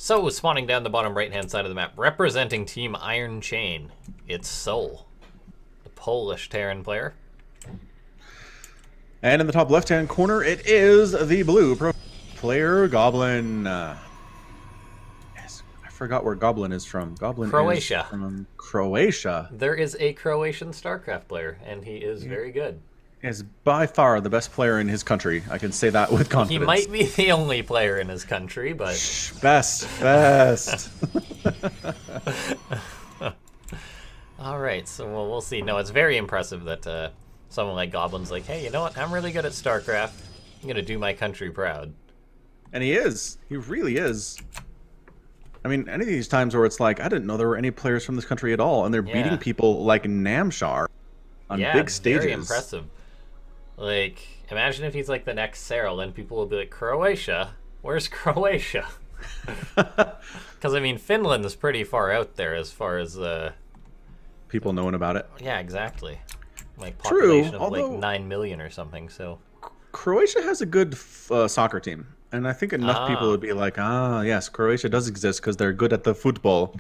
So, spawning down the bottom right-hand side of the map, representing Team Iron Chain, it's Soul, the Polish Terran player. And in the top left-hand corner, it is the blue pro player, Goblin. Yes, I forgot where Goblin is from. Goblin Croatia. is from Croatia. There is a Croatian StarCraft player, and he is very good. Is by far the best player in his country. I can say that with confidence. He might be the only player in his country, but... Best. Alright, so we'll see. No, it's very impressive that someone like Goblin's like, hey, you know what? I'm really good at StarCraft. I'm going to do my country proud. And he is. He really is. I mean, any of these times where it's like, I didn't know there were any players from this country at all, and they're beating people like Namshar on big stages. Very impressive. Like, imagine if he's like the next Cyril, then people will be like, Croatia? Where's Croatia? Because, I mean, Finland is pretty far out there as far as... people knowing about it. Yeah, exactly. Like, population of although, like 9 million or something, so... Croatia has a good soccer team. And I think enough people would be like, yes, Croatia does exist because they're good at the football.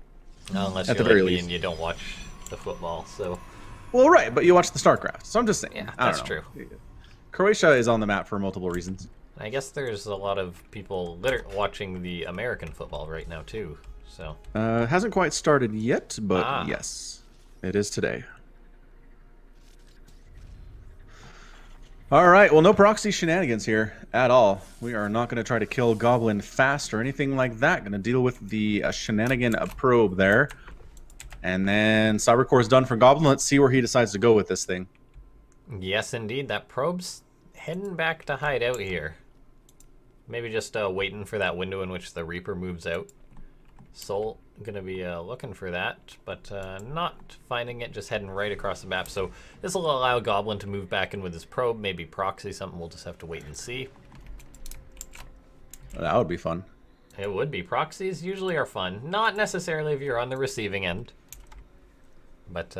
Unless at you're the very like me least. and you don't watch the football, so... Well, right, but you watch the StarCraft. So I'm just saying. Yeah, I don't that's know. true. Croatia is on the map for multiple reasons. I guess there's a lot of people watching the American football right now, too, so... Hasn't quite started yet, but yes, it is today. All right, well, no proxy shenanigans here at all. We are not going to try to kill Goblin fast or anything like that. Going to deal with the shenanigan probe there. And then Cybercore is done for Goblin. Let's see where he decides to go with this thing. Yes, indeed. That probe's heading back to hide out here. Maybe just waiting for that window in which the Reaper moves out. Soul gonna be looking for that, but not finding it, just heading right across the map. So this will allow Goblin to move back in with his probe, maybe proxy something. We'll just have to wait and see. That would be fun. It would be. Proxies usually are fun. Not necessarily if you're on the receiving end. But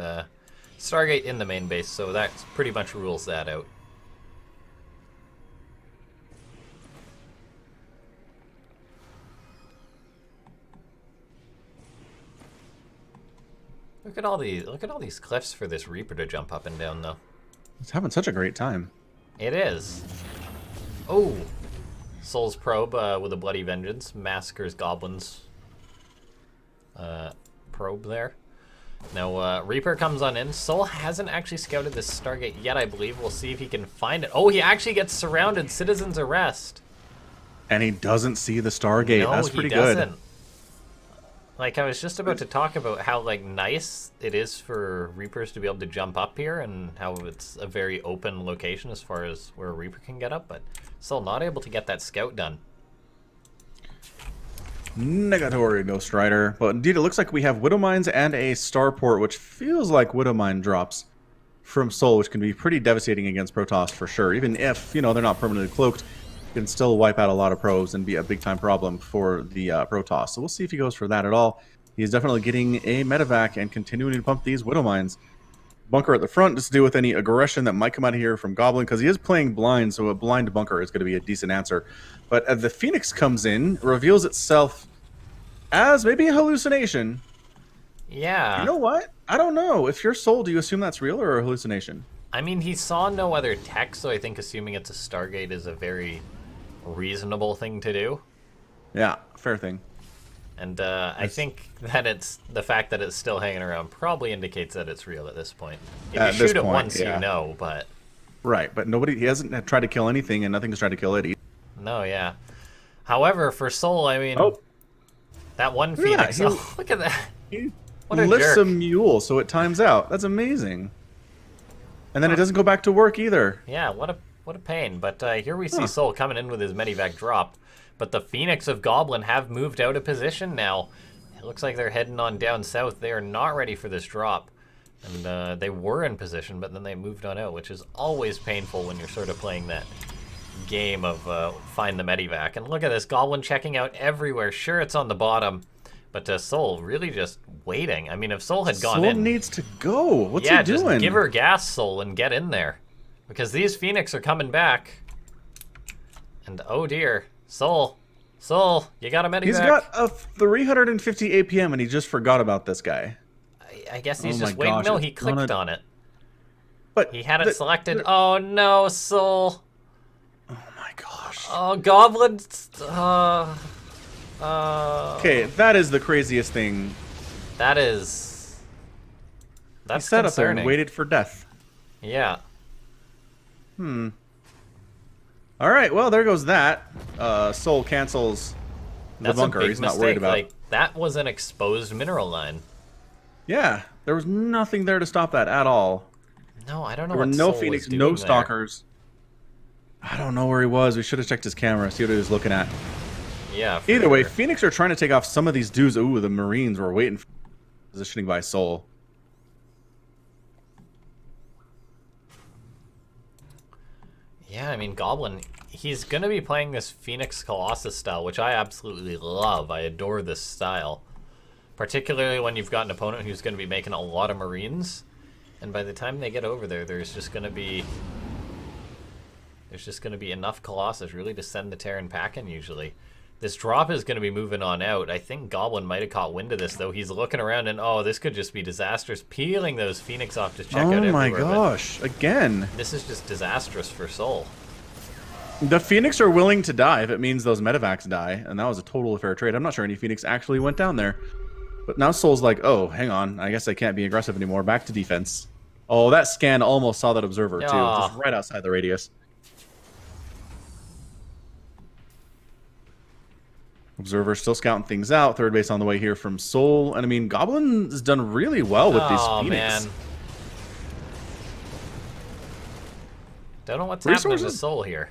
Stargate in the main base, so that pretty much rules that out. Look at all these cliffs for this Reaper to jump up and down, though. It's having such a great time. It is. Oh, Soul's probe with a bloody vengeance massacres Goblin's probe there. Now Reaper comes on in. Soul hasn't actually scouted this Stargate yet, I believe. We'll see if he can find it. Oh, he actually gets surrounded. Citizen's arrest. And he doesn't see the Stargate. No, that's pretty he doesn't. good. Like, I was just about to talk about how, like, nice it is for Reapers to be able to jump up here and how it's a very open location as far as where a Reaper can get up, but still not able to get that scout done. Negatory Ghost Rider. But indeed, it looks like we have Widowmines and a Starport, which feels like Widowmine drops from Soul, which can be pretty devastating against Protoss for sure. Even if, you know, they're not permanently cloaked, can still wipe out a lot of probes and be a big-time problem for the Protoss. So we'll see if he goes for that at all. He's definitely getting a medevac and continuing to pump these Widow Mines. Bunker at the front just to deal with any aggression that might come out of here from Goblin, because he is playing blind, so a blind bunker is going to be a decent answer. But as the Phoenix comes in, reveals itself as maybe a hallucination. Yeah. You know what? I don't know. If you're Soul, do you assume that's real or a hallucination? I mean, he saw no other tech, so I think assuming it's a Stargate is a very reasonable thing to do. Yeah, fair thing. And I think that it's the fact that it's still hanging around probably indicates that it's real at this point. If you shoot it once, you know, but... Right, but he hasn't tried to kill anything, and nothing's tried to kill it either. No, yeah. However, for Soul, I mean... Oh. That one Phoenix... Oh, look at that. He what a lifts jerk. a mule so it times out. That's amazing. And then it doesn't go back to work either. Yeah, what a pain. But here we see Soul coming in with his Medivac drop. But the Phoenix of Goblin have moved out of position now. It looks like they're heading on down south. They are not ready for this drop. And they were in position, but then they moved on out, which is always painful when you're sort of playing that game of find the Medivac. And look at this, Goblin checking out everywhere. Sure, it's on the bottom. But Soul really just waiting. I mean, if Soul had gone in... Soul needs to go. What's he doing? Yeah, just give her gas, Soul, and get in there. Because these Phoenix are coming back. And oh dear, Soul, Soul, you got a medivac? He's got a 350 APM, and he just forgot about this guy. I guess he's Oh just my waiting. gosh, No, it's he clicked on it. But He had it selected. Oh no, Soul. Oh my gosh. Oh, goblins. Okay, that is the craziest thing. That's He sat up there concerning. and waited for death. Yeah. All right, well, there goes that. Soul cancels the That's bunker. a big He's mistake. not worried about. Like, that was an exposed mineral line. Yeah, there was nothing there to stop that at all. No, I don't know There were what no Soul Phoenix, was doing no there. stalkers. I don't know where he was. We should have checked his camera, see what he was looking at. Yeah. for Either way, sure. Phoenix are trying to take off some of these dudes. Ooh, the Marines were waiting for positioning by Soul. Yeah, I mean, Goblin, he's going to be playing this Phoenix Colossus style, which I absolutely love. I adore this style. Particularly when you've got an opponent who's going to be making a lot of Marines. And by the time they get over there, there's just going to be enough Colossus really to send the Terran packing usually. This drop is going to be moving on out. I think Goblin might have caught wind of this, though. He's looking around and, oh, this could just be disastrous. Peeling those Phoenix off to check out Oh my everywhere, but gosh, again. this is just disastrous for Soul. The Phoenix are willing to die if it means those medevacs die, and that was a total fair trade. I'm not sure any Phoenix actually went down there. But now Soul's like, oh, hang on, I guess I can't be aggressive anymore. Back to defense. Oh, that scan almost saw that observer, too, Aw. just right outside the radius. Observer still scouting things out. Third base on the way here from Soul. And I mean, Goblin's done really well with these Oh, Phoenix. man. Don't know what's happening to Resources? Soul here.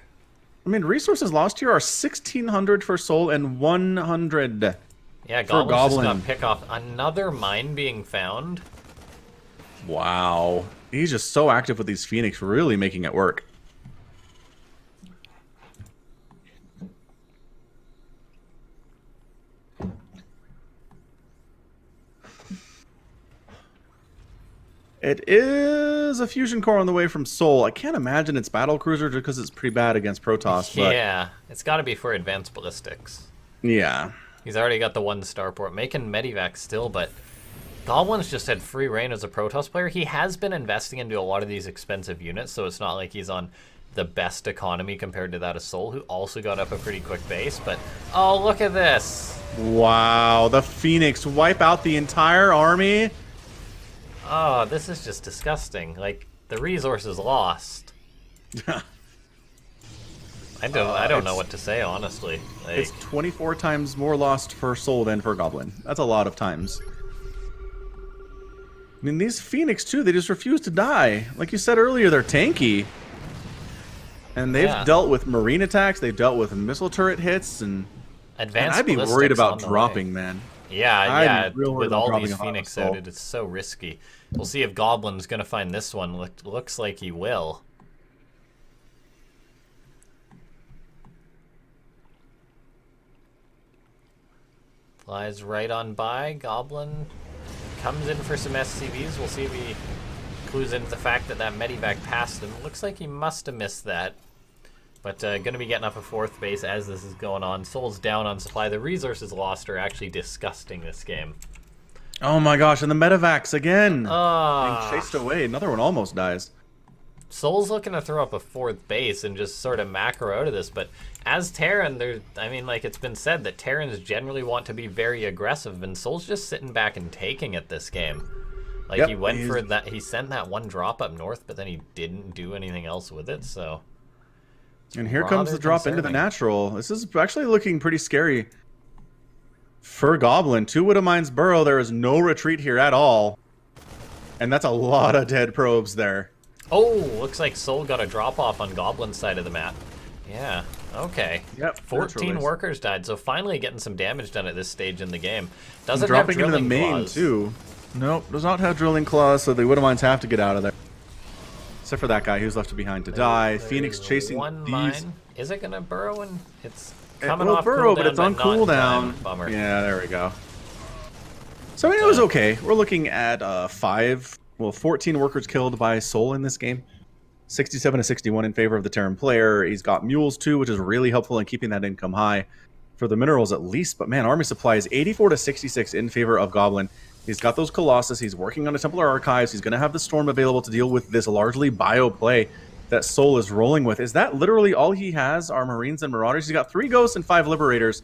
I mean, resources lost here are 1,600 for Soul and 100. Yeah, For Goblin's just Goblin. got pick off. Another mine being found. Wow. He's just so active with these Phoenix, really making it work. It is a fusion core on the way from Soul. I can't imagine it's battle cruiser just because it's pretty bad against Protoss. But Yeah, it's got to be for advanced ballistics. yeah. He's already got the one starport, making Medivac still, but Goblin's just had free reign as a Protoss player. He has been investing into a lot of these expensive units, so it's not like he's on the best economy compared to that of Soul, who also got up a pretty quick base. But, oh, look at this. Wow. The Phoenix wipe out the entire army. Oh, this is just disgusting. Like, the resource is lost. I don't know what to say, honestly. Like, It's 24 times more lost for Soul than for Goblin. That's a lot of times. I mean, these Phoenix, too, they just refuse to die. Like you said earlier, they're tanky. And they've Yeah. dealt with marine attacks, they've dealt with missile turret hits, and advanced I'd be worried ballistics about on the way. dropping, man. Yeah, I'd yeah. be real worried With about all dropping these a Hot Phoenix Soul. out, it's so risky. We'll see if Goblin's gonna find this one. Looks like he will. Flies right on by. Goblin comes in for some SCVs. We'll see if he clues into the fact that that Medivac passed him. Looks like he must have missed that. But going to be getting up a fourth base as this is going on. Soul's down on supply. The resources lost are actually disgusting this game. Oh my gosh, and the medevacs again! Ah. Being chased away. Another one almost dies. Soul's looking to throw up a fourth base and just sort of macro out of this, but as Terran, I mean, like it's been said that Terrans generally want to be very aggressive, and Soul's just sitting back and taking it this game. Like Yep, he went he's- for that, he sent that one drop up north, but then he didn't do anything else with it, so. And here comes rather the drop into the concerning. natural. This is actually looking pretty scary. For Goblin, 2 Widowmines burrow, there is no retreat here at all. And that's a lot of dead probes there. Oh, looks like Soul got a drop off on Goblin's side of the map. Yeah, okay. Yep, 14 naturally. workers died, so finally getting some damage done at this stage in the game. Doesn't have Dropping into the drilling main, claws. too. Nope, does not have drilling claws, so the Widowmines have to get out of there. Except for that guy who's left behind to die. Phoenix There's chasing one these. mine. Is it gonna burrow? And it's It coming will off burrow, cooldown, but it's on not in time. cooldown. Bummer. Yeah, there we go. So I mean, it was okay. We're looking at 14 workers killed by Soul in this game. 67 to 61 in favor of the Terran player. He's got mules too, which is really helpful in keeping that income high. for the minerals at least. But man, army supply is 84 to 66 in favor of Goblin. He's got those Colossus. He's working on the Templar Archives. He's going to have the Storm available to deal with this largely bio play that Soul is rolling with. Is that literally all he has? Are Marines and Marauders? He's got 3 Ghosts and 5 Liberators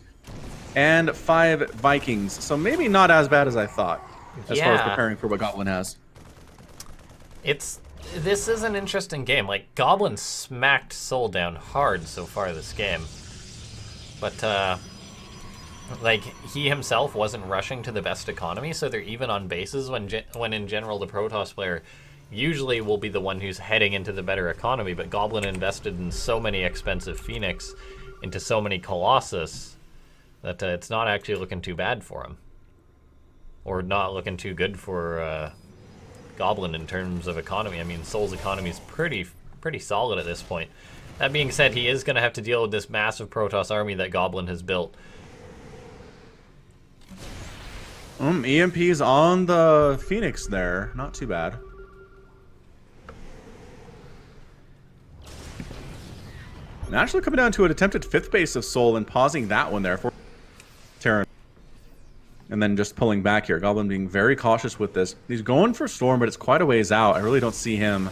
and 5 Vikings. So maybe not as bad as I thought as far as preparing for what Goblin has. This is an interesting game. Like, Goblin smacked Soul down hard so far this game. But, like, he himself wasn't rushing to the best economy, so they're even on bases when in general the Protoss player usually will be the one who's heading into the better economy, but Goblin invested in so many expensive Phoenix into so many Colossus that it's not actually looking too bad for him. Or not looking too good for Goblin in terms of economy. I mean, Soul's economy is pretty solid at this point. That being said, he is going to have to deal with this massive Protoss army that Goblin has built. EMP's on the Phoenix there. Not too bad. Naturally coming down to an attempted 5th base of Soul and pausing that one there for Terran. And then just pulling back here. Goblin being very cautious with this. He's going for Storm, but it's quite a ways out. I really don't see him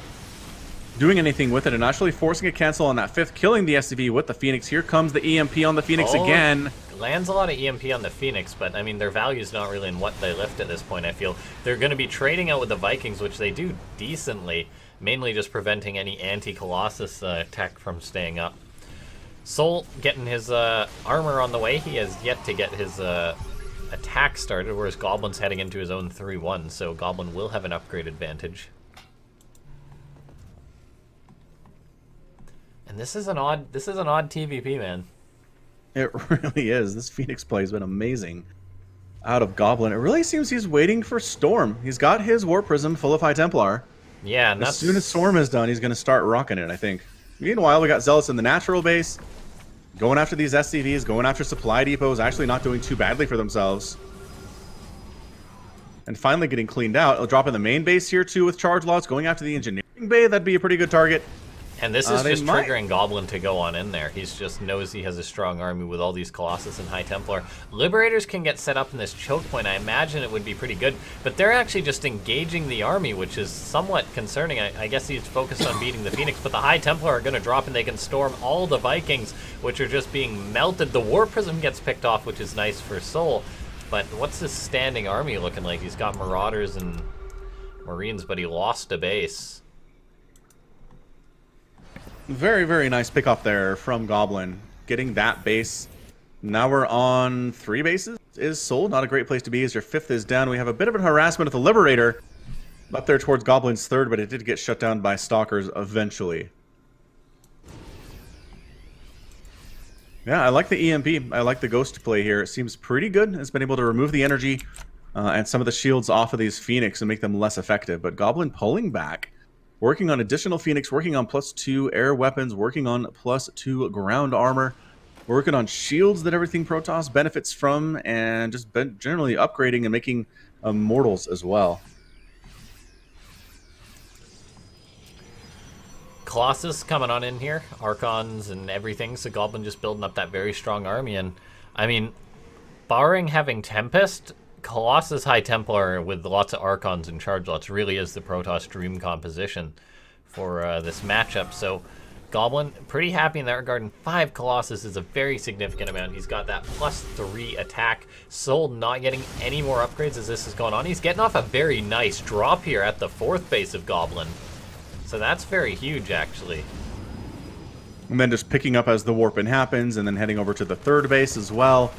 doing anything with it, and actually forcing a cancel on that 5th, killing the SCV with the Phoenix. Here comes the EMP on the Phoenix again. Lands a lot of EMP on the Phoenix, but I mean, their value's not really in what they lift at this point. I feel they're going to be trading out with the Vikings, which they do decently, mainly just preventing any anti-Colossus tech from staying up. Soul getting his armor on the way. He has yet to get his attack started, whereas Goblin's heading into his own 3-1, so Goblin will have an upgrade advantage. And this is an odd TVP, man. It really is. This Phoenix play has been amazing out of Goblin. It really seems he's waiting for Storm. He's got his War Prism full of High Templar. Yeah, and as soon as Storm is done, he's going to start rocking it, I think. Meanwhile, we got Zealots in the natural base, going after these SCVs, going after supply depots, actually not doing too badly for themselves. And finally getting cleaned out. I'll drop in the main base here, too, with charge lots, going after the engineering bay. That'd be a pretty good target. And this is just triggering Goblin to go on in there. He's just knows he has a strong army with all these Colossus and High Templar. Liberators can get set up in this choke point. I imagine it would be pretty good, but they're actually just engaging the army, which is somewhat concerning. I guess he's focused on beating the Phoenix, but the High Templar are going to drop and they can storm all the Vikings, which are just being melted. The War Prism gets picked off, which is nice for Soul, but what's his standing army looking like? He's got Marauders and Marines, but he lost a base. Very, very nice pick up there from Goblin. Getting that base. Now we're on 3 bases. Is Soul not a great place to be as your 5th is down? We have a bit of a harassment with the Liberator up there towards Goblin's 3rd, but it did get shut down by Stalkers eventually. Yeah, I like the EMP. I like the Ghost play here. It seems pretty good. It's been able to remove the energy and some of the shields off of these Phoenix and make them less effective. But Goblin pulling back. Working on additional Phoenix, working on +2 air weapons, working on +2 ground armor, working on shields that everything Protoss benefits from, and just generally upgrading and making mortals as well. Colossus coming on in here, Archons and everything, so Goblin just building up that very strong army. And I mean, barring having Tempest, Colossus High Templar with lots of Archons and charge lots really is the Protoss dream composition for this matchup. So Goblin pretty happy in that regard, and 5 Colossus is a very significant amount. He's got that +3 attack. Soul not getting any more upgrades as this is going on. He's getting off a very nice drop here at the 4th base of Goblin. So that's very huge, actually. And then just picking up as the warping happens, and then heading over to the 3rd base as well.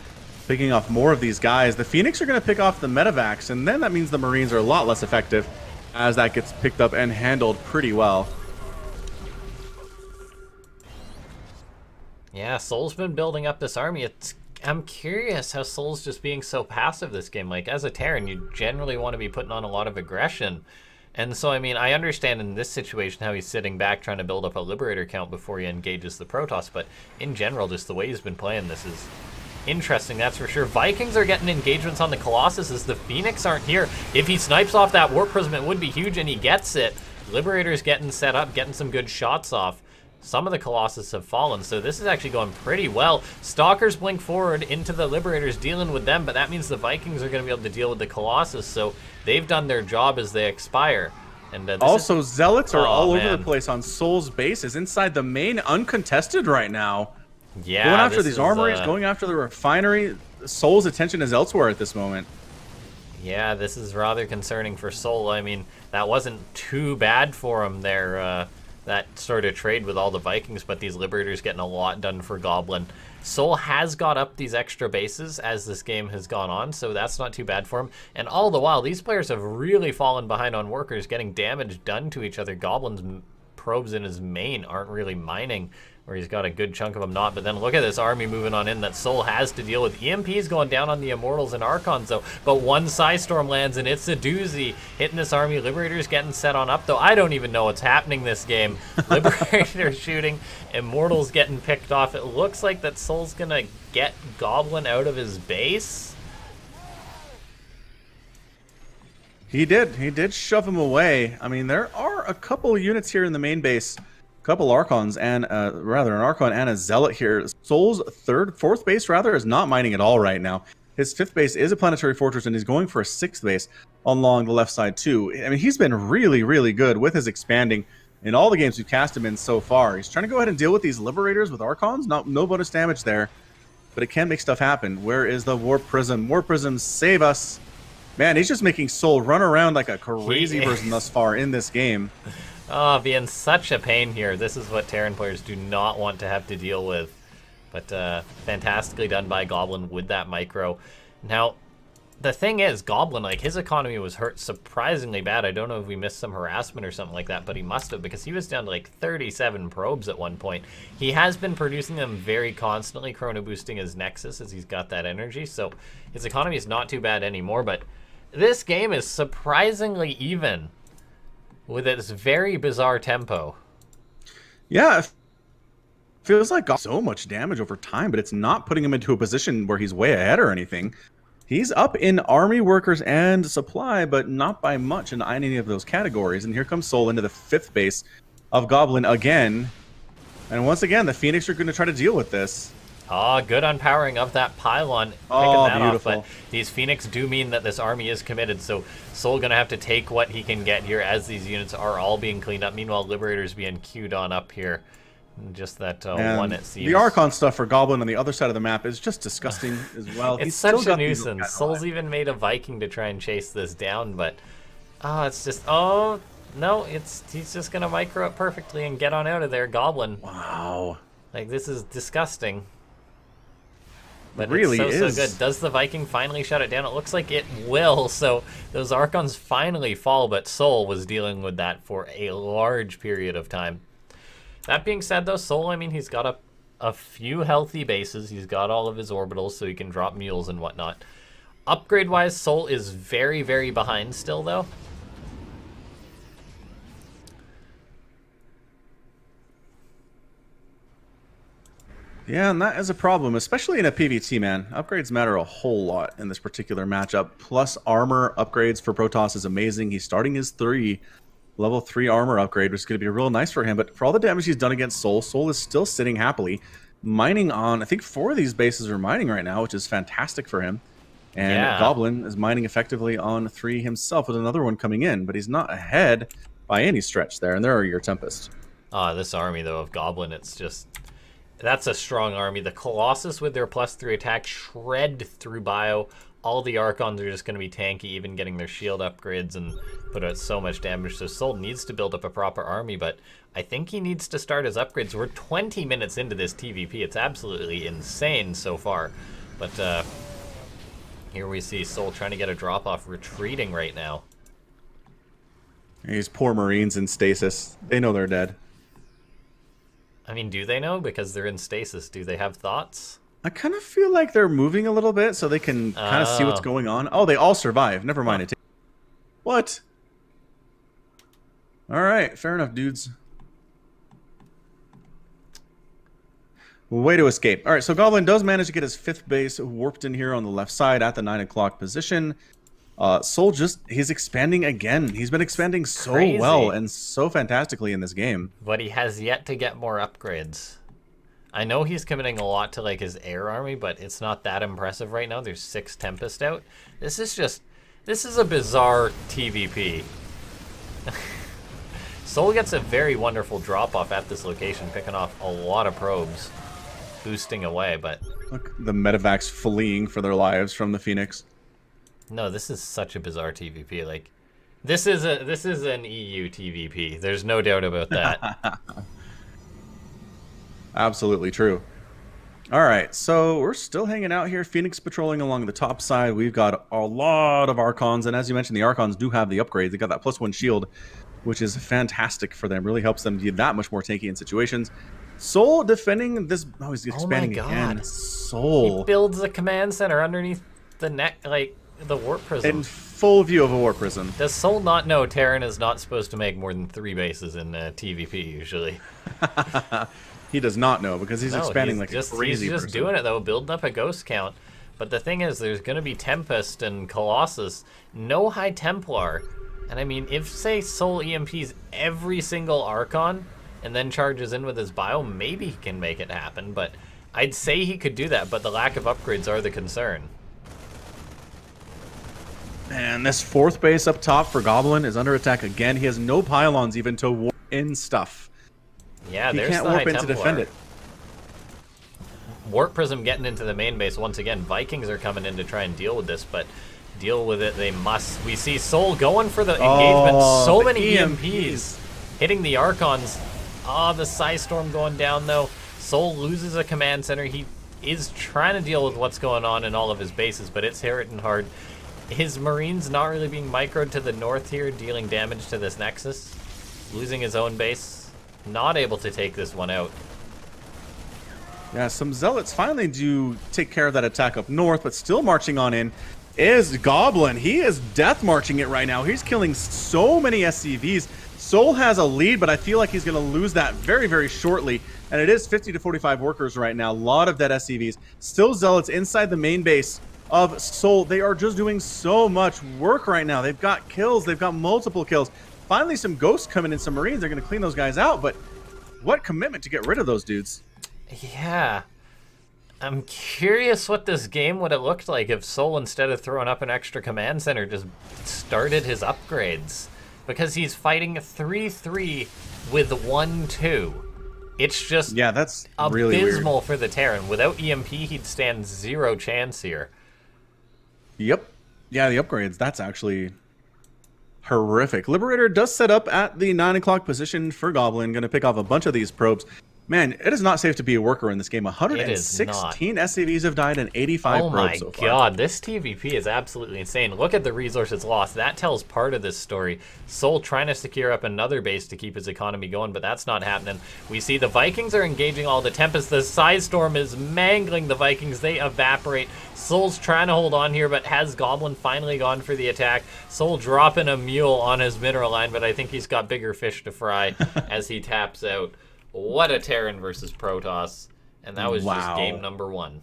Picking off more of these guys. The Phoenix are going to pick off the Medivacs, and then that means the Marines are a lot less effective as that gets picked up and handled pretty well. Yeah, Soul's been building up this army. I'm curious how Soul's just being so passive this game. Like, as a Terran, you generally want to be putting on a lot of aggression. And so, I mean, I understand in this situation how he's sitting back trying to build up a Liberator count before he engages the Protoss, but in general, just the way he's been playing this is interesting, that's for sure. Vikings are getting engagements on the Colossus as the Phoenix aren't here. If he snipes off that War Prism, it would be huge, and he gets it. Liberator's getting set up, getting some good shots off. some of the Colossus have fallen, so this is actually going pretty well. Stalkers blink forward into the Liberators, dealing with them, but that means the Vikings are going to be able to deal with the Colossus, so they've done their job as they expire. And also, Zealots are all over the place on Soul's bases, inside the main, uncontested right now. Yeah, going after these armories, going after the refinery. Soul's attention is elsewhere at this moment. Yeah, this is rather concerning for Soul. I mean, that wasn't too bad for him there, that sort of trade with all the Vikings, but these Liberators getting a lot done for Goblin. Soul has got up these extra bases as this game has gone on, so that's not too bad for him. And all the while, these players have really fallen behind on workers, getting damage done to each other. Goblin's probes in his main aren't really mining, where he's got a good chunk of them not. But then look at this army moving on in that Soul has to deal with. EMP's going down on the Immortals and Archons, though. But one Psystorm lands, and it's a doozy. Hitting this army. Liberators getting set on up, though. I don't even know what's happening this game. Liberators shooting. Immortals getting picked off. It looks like that Soul's going to get Goblin out of his base. He did shove him away. I mean, there are a couple units here in the main base. Couple Archons and rather an Archon and a Zealot here. Soul's fourth base rather is not mining at all right now. His fifth base is a Planetary Fortress, and he's going for a sixth base along the left side too. I mean, he's been really, really good with his expanding in all the games we've cast him in so far. He's trying to go ahead and deal with these Liberators with Archons. No bonus damage there, but it can make stuff happen. Where is the Warp Prism? Warp Prism, save us. Man, he's just making Soul run around like a crazy person thus far in this game. Oh, being such a pain here. This is what Terran players do not want to have to deal with. But fantastically done by Goblin with that micro. Now, the thing is, Goblin, like, his economy was hurt surprisingly bad. I don't know if we missed some harassment or something like that, but he must have, because he was down to like 37 probes at one point. He has been producing them very constantly, chrono boosting his Nexus as he's got that energy, so his economy is not too bad anymore. But this game is surprisingly even with its very bizarre tempo. Yeah, it feels like so much damage over time, but it's not putting him into a position where he's way ahead or anything. He's up in army, workers, and supply, but not by much in any of those categories. And here comes Soul into the fifth base of Goblin again. And once again, the Phoenix are going to try to deal with this. Ah, good unpowering of that pylon. Oh, that beautiful. off, but these Phoenix do mean that this army is committed, so Soul gonna have to take what he can get here as these units are all being cleaned up. Meanwhile, Liberators being queued on up here. Just that one, it seems. The Archon stuff for Goblin on the other side of the map is just disgusting as well. It's such a nuisance. Soul's even made a Viking to try and chase this down, but it's just, no, he's just gonna micro it perfectly and get on out of there, Goblin. Wow. Like, this is disgusting. But really it's so is. good. Does the Viking finally shut it down? It looks like it will. So those Archons finally fall, but Soul was dealing with that for a large period of time. That being said, though, Soul, I mean, he's got a few healthy bases. He's got all of his orbitals, so he can drop mules and whatnot. Upgrade-wise, Soul is very, very behind still, though. Yeah, and that is a problem, especially in a PvT, man. Upgrades matter a whole lot in this particular matchup. Plus armor upgrades for Protoss is amazing. He's starting his level 3 armor upgrade, which is going to be real nice for him. But for all the damage he's done against Soul, Soul is still sitting happily, mining on, I think 4 of these bases are mining right now, which is fantastic for him. And Goblin is mining effectively on 3 himself with another one coming in, but he's not ahead by any stretch there. And there are your Tempest. This army, though, of Goblin, it's just... That's a strong army. The Colossus with their +3 attack shred through bio. All the Archons are just going to be tanky, even getting their shield upgrades and put out so much damage. So Soul needs to build up a proper army, but I think he needs to start his upgrades. We're 20 minutes into this TVP. It's absolutely insane so far. But here we see Soul trying to get a drop-off, retreating right now. These poor Marines in stasis. They know they're dead. I mean, do they know? Because they're in stasis. Do they have thoughts? I kind of feel like they're moving a little bit so they can kind of see what's going on. Oh, they all survive. Never mind. What? All right. Fair enough, dudes. Way to escape. All right, so Goblin does manage to get his 5th base warped in here on the left side at the 9 o'clock position. Soul he's expanding again. He's been expanding so Crazy. well and so fantastically in this game. But he has yet to get more upgrades. I know he's committing a lot to like his air army, but it's not that impressive right now. There's 6 Tempest out. This is a bizarre TVP. Soul gets a very wonderful drop-off at this location, picking off a lot of probes, boosting away, but... Look, the medevacs fleeing for their lives from the Phoenix. No, this is such a bizarre TVP. Like, this is an EU TVP. There's no doubt about that. Absolutely true. All right, so we're still hanging out here. Phoenix patrolling along the top side. We've got a lot of Archons, and as you mentioned, the Archons do have the upgrades. They got that +1 shield, which is fantastic for them. Really helps them be that much more tanky in situations. Soul defending this. Oh, he's expanding again. Soul. He builds a command center underneath the neck, like the warp prism. In full view of a warp prism. Does Soul not know Terran is not supposed to make more than 3 bases in TVP usually? He does not know because he's expanding like a crazy He's just doing it though, building up a ghost count. But the thing is, there's going to be Tempest and Colossus, no High Templar. And I mean, if, say, Soul EMPs every single Archon and then charges in with his bio, maybe he can make it happen. But I'd say he could do that, but the lack of upgrades are the concern. And this 4th base up top for Goblin is under attack again. He has no pylons even to warp in stuff. Yeah, he there's can't the warp High in to Templar. defend it. Warp Prism getting into the main base once again. Vikings are coming in to try and deal with this, but deal with it they must. We see Soul going for the engagement. So many EMPs hitting the Archons. The Psystorm going down though. Soul loses a command center. He is trying to deal with what's going on in all of his bases, but it's hitting hard. His Marines not really being microed to the north here, dealing damage to this Nexus. Losing his own base. Not able to take this one out. Yeah, some Zealots finally do take care of that attack up north, but still marching on in is Goblin. He is death marching it right now. He's killing so many SCVs. Soul has a lead, but I feel like he's going to lose that very, very shortly. And it is 50 to 45 workers right now. A lot of dead SCVs. Still Zealots inside the main base of Soul. They are just doing so much work right now. They've got kills. They've got multiple kills. Finally, some Ghosts coming in, some Marines. They're going to clean those guys out, but what commitment to get rid of those dudes. Yeah. I'm curious what this game would have looked like if Soul, instead of throwing up an extra command center, just started his upgrades. Because he's fighting 3-3 with 1-2. It's just that's really abysmal weird for the Terran. Without EMP, he'd stand 0 chance here. Yep. Yeah, the upgrades, that's actually horrific. Liberator does set up at the 9 o'clock position for Goblin. Going to pick off a bunch of these probes. Man, it is not safe to be a worker in this game. 116 SCVs have died and 85 probes so far. Oh my god, this TVP is absolutely insane. Look at the resources lost. That tells part of this story. Soul trying to secure up another base to keep his economy going, but that's not happening. We see the Vikings are engaging all the Tempest. The Psystorm is mangling the Vikings. They evaporate. Soul's trying to hold on here, but has Goblin finally gone for the attack? Soul dropping a mule on his mineral line, but I think he's got bigger fish to fry as he taps out. What a Terran versus Protoss. And that was just game number 1.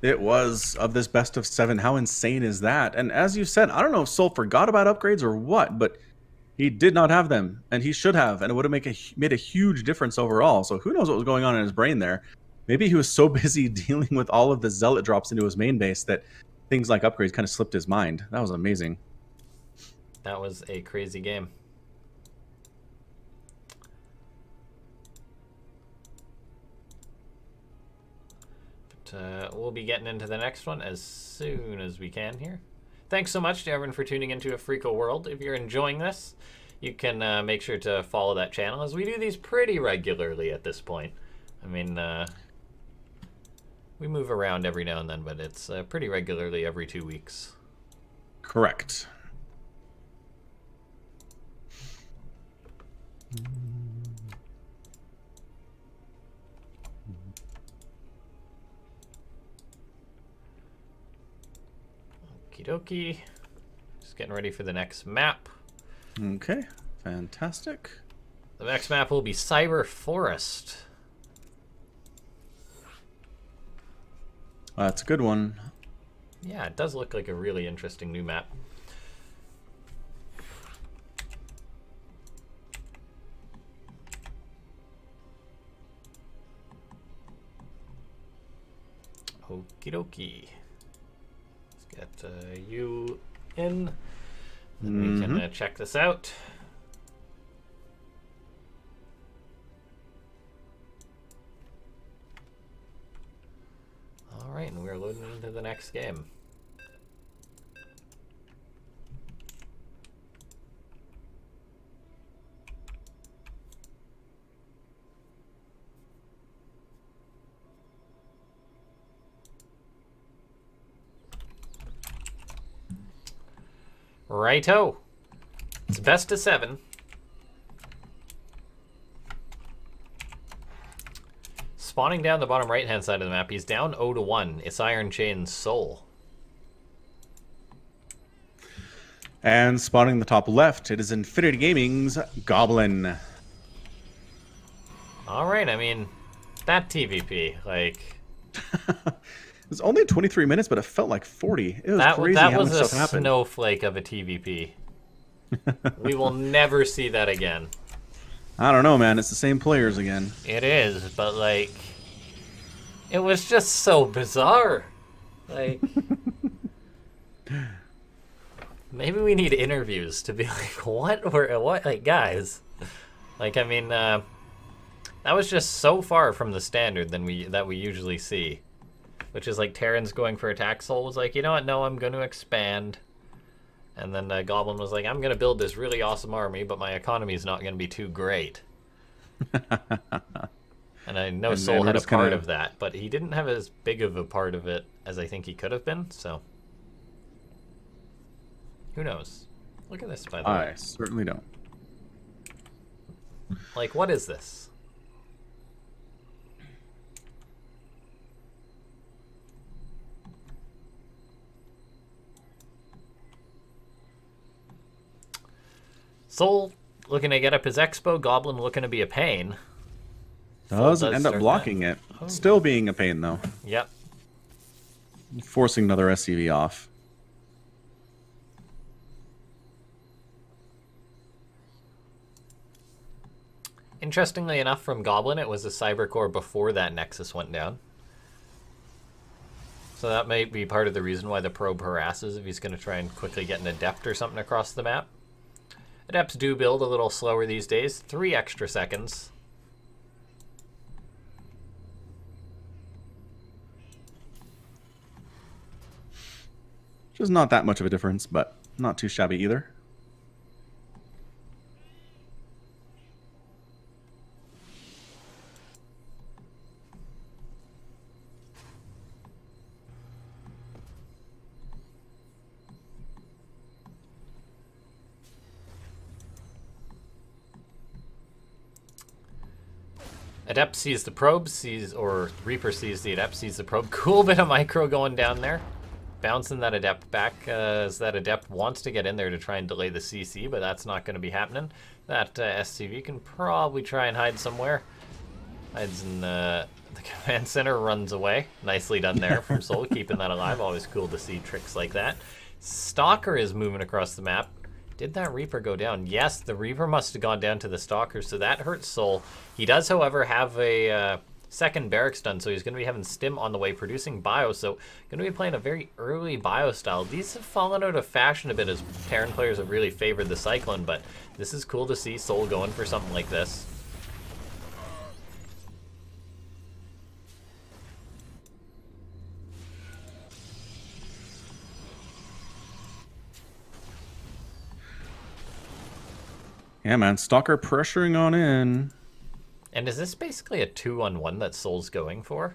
It was of this best of 7. How insane is that? And as you said, I don't know if Soul forgot about upgrades or what, but he did not have them. And he should have. And it would have made a huge difference overall. So who knows what was going on in his brain there. Maybe he was so busy dealing with all of the Zealot drops into his main base that things like upgrades kind of slipped his mind. That was amazing. That was a crazy game. We'll be getting into the next one as soon as we can here. Thanks so much to everyone for tuning into A Freako World. If you're enjoying this, you can make sure to follow that channel, as we do these pretty regularly at this point. I mean, we move around every now and then, but it's pretty regularly every 2 weeks. Correct. Okie dokie. Just getting ready for the next map. Okay, fantastic. The next map will be Cyber Forest. That's a good one. Yeah, it does look like a really interesting new map. Okie dokie. Let's get you in, and we can check this out. All right, and we're loading into the next game. Righto. It's best of 7. Spawning down the bottom right-hand side of the map, he's down 0-1. It's Iron Chain's Soul. And spawning the top left, it is Infinity Gaming's Goblin. All right, I mean, that TVP, like... It was only 23 minutes, but it felt like 40. It was crazy that how was much a stuff happened. snowflake of a TVP. We will never see that again. I don't know, man. It's the same players again. It is, but, like... It was just so bizarre. Like... Maybe we need interviews to be like, what, like, guys? Like, I mean, that was just so far from the standard that we usually see. Which is like Terran's going for attack. Soul was like, you know what, no, I'm going to expand. And then Goblin was like, I'm going to build this really awesome army, but my economy is not going to be too great. And I know Soul had a part of that, but he didn't have as big of a part of it as I think he could have been, so... Who knows? Look at this, by the way. I certainly don't. Like, what is this? Soul looking to get up his expo. Goblin looking to be a pain. Doesn't end up blocking it. Oh. Still being a pain, though. Yep. Forcing another SCV off. Interestingly enough, from Goblin, it was a Cyber Core before that Nexus went down. So that may be part of the reason why the probe harasses if he's going to try and quickly get an Adept or something across the map. Adepts do build a little slower these days. 3 extra seconds. Which is not that much of a difference, but not too shabby either. Adept sees the probe, or Reaper sees the Adept, sees the probe. Cool bit of micro going down there. Bouncing that Adept back as that Adept wants to get in there to try and delay the CC, but that's not going to be happening. That SCV can probably try and hide somewhere. Hides in the command center, runs away. Nicely done there from Soul, keeping that alive. Always cool to see tricks like that. Stalker is moving across the map. Did that Reaper go down? Yes, the Reaper must have gone down to the Stalker, so that hurts Soul. He does, however, have a second barracks done, so he's going to be having Stim on the way, producing Bio, so going to be playing a very early Bio style. These have fallen out of fashion a bit as Terran players have really favored the Cyclone, but this is cool to see Soul going for something like this. Yeah, man. Stalker pressuring on in. And is this basically a 2-on-1 that Soul's going for?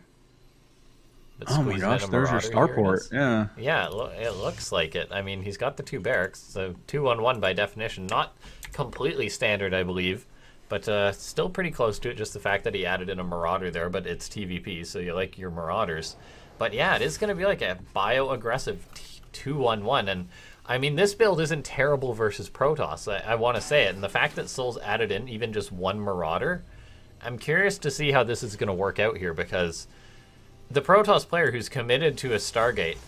But oh my gosh, there's your starport. Yeah. Yeah, it looks like it. I mean, he's got the 2 barracks, so 2-on-1 by definition. Not completely standard, I believe, but still pretty close to it. Just the fact that he added in a Marauder there, but it's TVP, so you like your Marauders. But yeah, it is going to be like a bio-aggressive 2-on-1, and I mean, this build isn't terrible versus Protoss. I want to say it, and the fact that Soul's added in even just 1 Marauder, I'm curious to see how this is going to work out here, because the Protoss player who's committed to a Stargate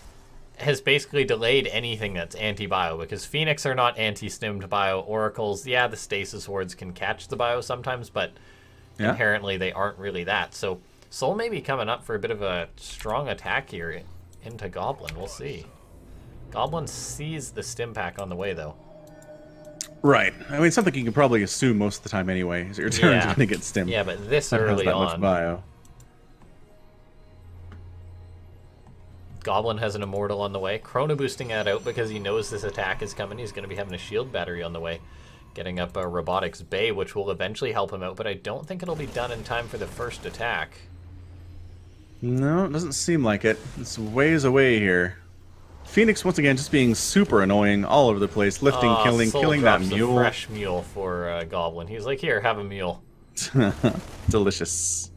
has basically delayed anything that's anti-bio, because Phoenix are not anti-stimmed bio. Oracles, yeah, the stasis wards can catch the bio sometimes, but inherently they aren't really that. So Soul may be coming up for a bit of a strong attack here into Goblin. We'll see. Goblin sees the stim pack on the way, though. Right. I mean, something you can probably assume most of the time anyway. Is your turn's going to get stimmed. Yeah, but this That early has that on. much bio. Goblin has an Immortal on the way. Chrono boosting that out because he knows this attack is coming. He's going to be having a shield battery on the way. Getting up a Robotics Bay, which will eventually help him out, but I don't think it'll be done in time for the first attack. No, it doesn't seem like it. It's ways away here. Phoenix, once again, just being super annoying all over the place. Lifting, killing that mule. A fresh mule for Goblin. He's like, here, have a mule. Delicious.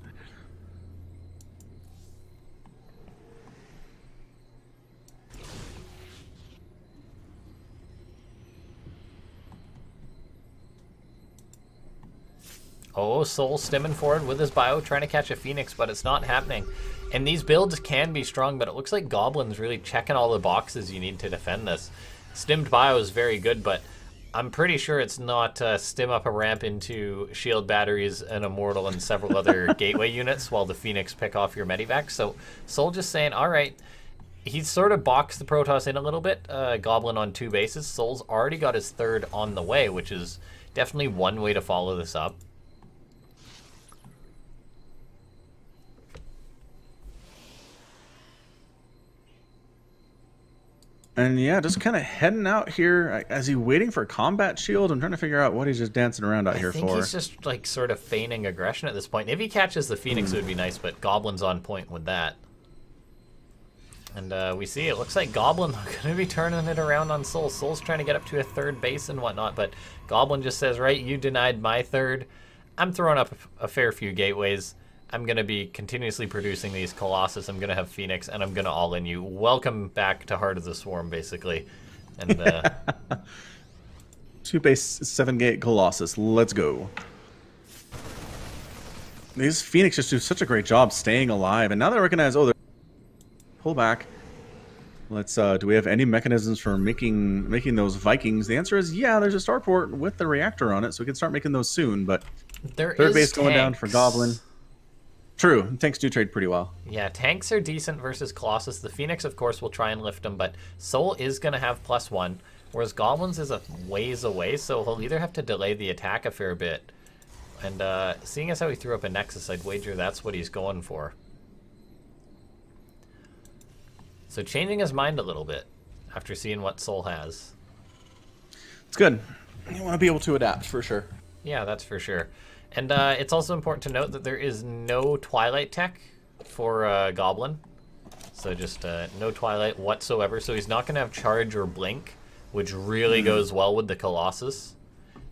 Oh, Soul stimming forward with his bio, trying to catch a Phoenix, but it's not happening. And these builds can be strong, but it looks like Goblin's really checking all the boxes you need to defend this. Stimmed bio is very good, but I'm pretty sure it's not stim up a ramp into shield batteries, an Immortal, and several other gateway units while the Phoenix pick off your Medivac. So Soul just saying, all right, he's sort of boxed the Protoss in a little bit. Goblin on 2 bases. Soul's already got his 3rd on the way, which is definitely one way to follow this up. And yeah, just kind of heading out here. Is he waiting for a combat shield? I'm trying to figure out what he's just dancing around out here for. I think he's just like sort of feigning aggression at this point. If he catches the Phoenix, it would be nice, but Goblin's on point with that. And we see it looks like Goblin going to be turning it around on Soul. Soul's trying to get up to a 3rd base and whatnot, but Goblin just says, right, you denied my 3rd. I'm throwing up a fair few gateways. I'm going to be continuously producing these Colossus. I'm going to have Phoenix, and I'm going to all-in you. Welcome back to Heart of the Swarm, basically. And 2 base, 7 gate Colossus. Let's go. These Phoenix just do such a great job staying alive. And now they recognize, oh, they're... Pull back. Let's, do we have any mechanisms for making those Vikings? The answer is, yeah, there's a starport with the reactor on it, so we can start making those soon. But there 3rd is base going tanks. down for Goblin. True. Tanks do trade pretty well. Yeah, tanks are decent versus Colossus. The Phoenix, of course, will try and lift them, but Soul is going to have +1, whereas Goblins is a ways away, so he'll either have to delay the attack a fair bit. And seeing as how he threw up a Nexus, I'd wager that's what he's going for. So changing his mind a little bit after seeing what Soul has. It's good. You want to be able to adapt, for sure. Yeah, that's for sure. And it's also important to note that there is no Twilight tech for Goblin. So just no Twilight whatsoever. So he's not going to have Charge or Blink, which really goes well with the Colossus.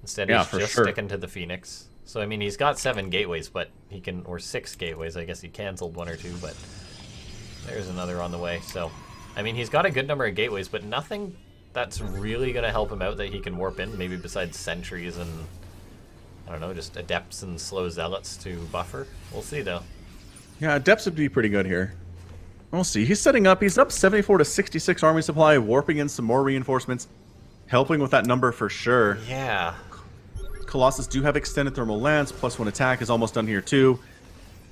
Instead, he's just sticking to the Phoenix. So, I mean, he's got 7 gateways, but he can, or 6 gateways. I guess he canceled 1 or 2, but there's another on the way. So, I mean, he's got a good number of gateways, but nothing that's really going to help him out that he can warp in, maybe besides sentries and... I don't know, just Adepts and slow Zealots to buffer. We'll see, though. Yeah, Adepts would be pretty good here. We'll see. He's setting up. He's up 74 to 66 army supply, warping in some more reinforcements, helping with that number for sure. Yeah. Colossus do have extended thermal lance. +1 attack is almost done here, too,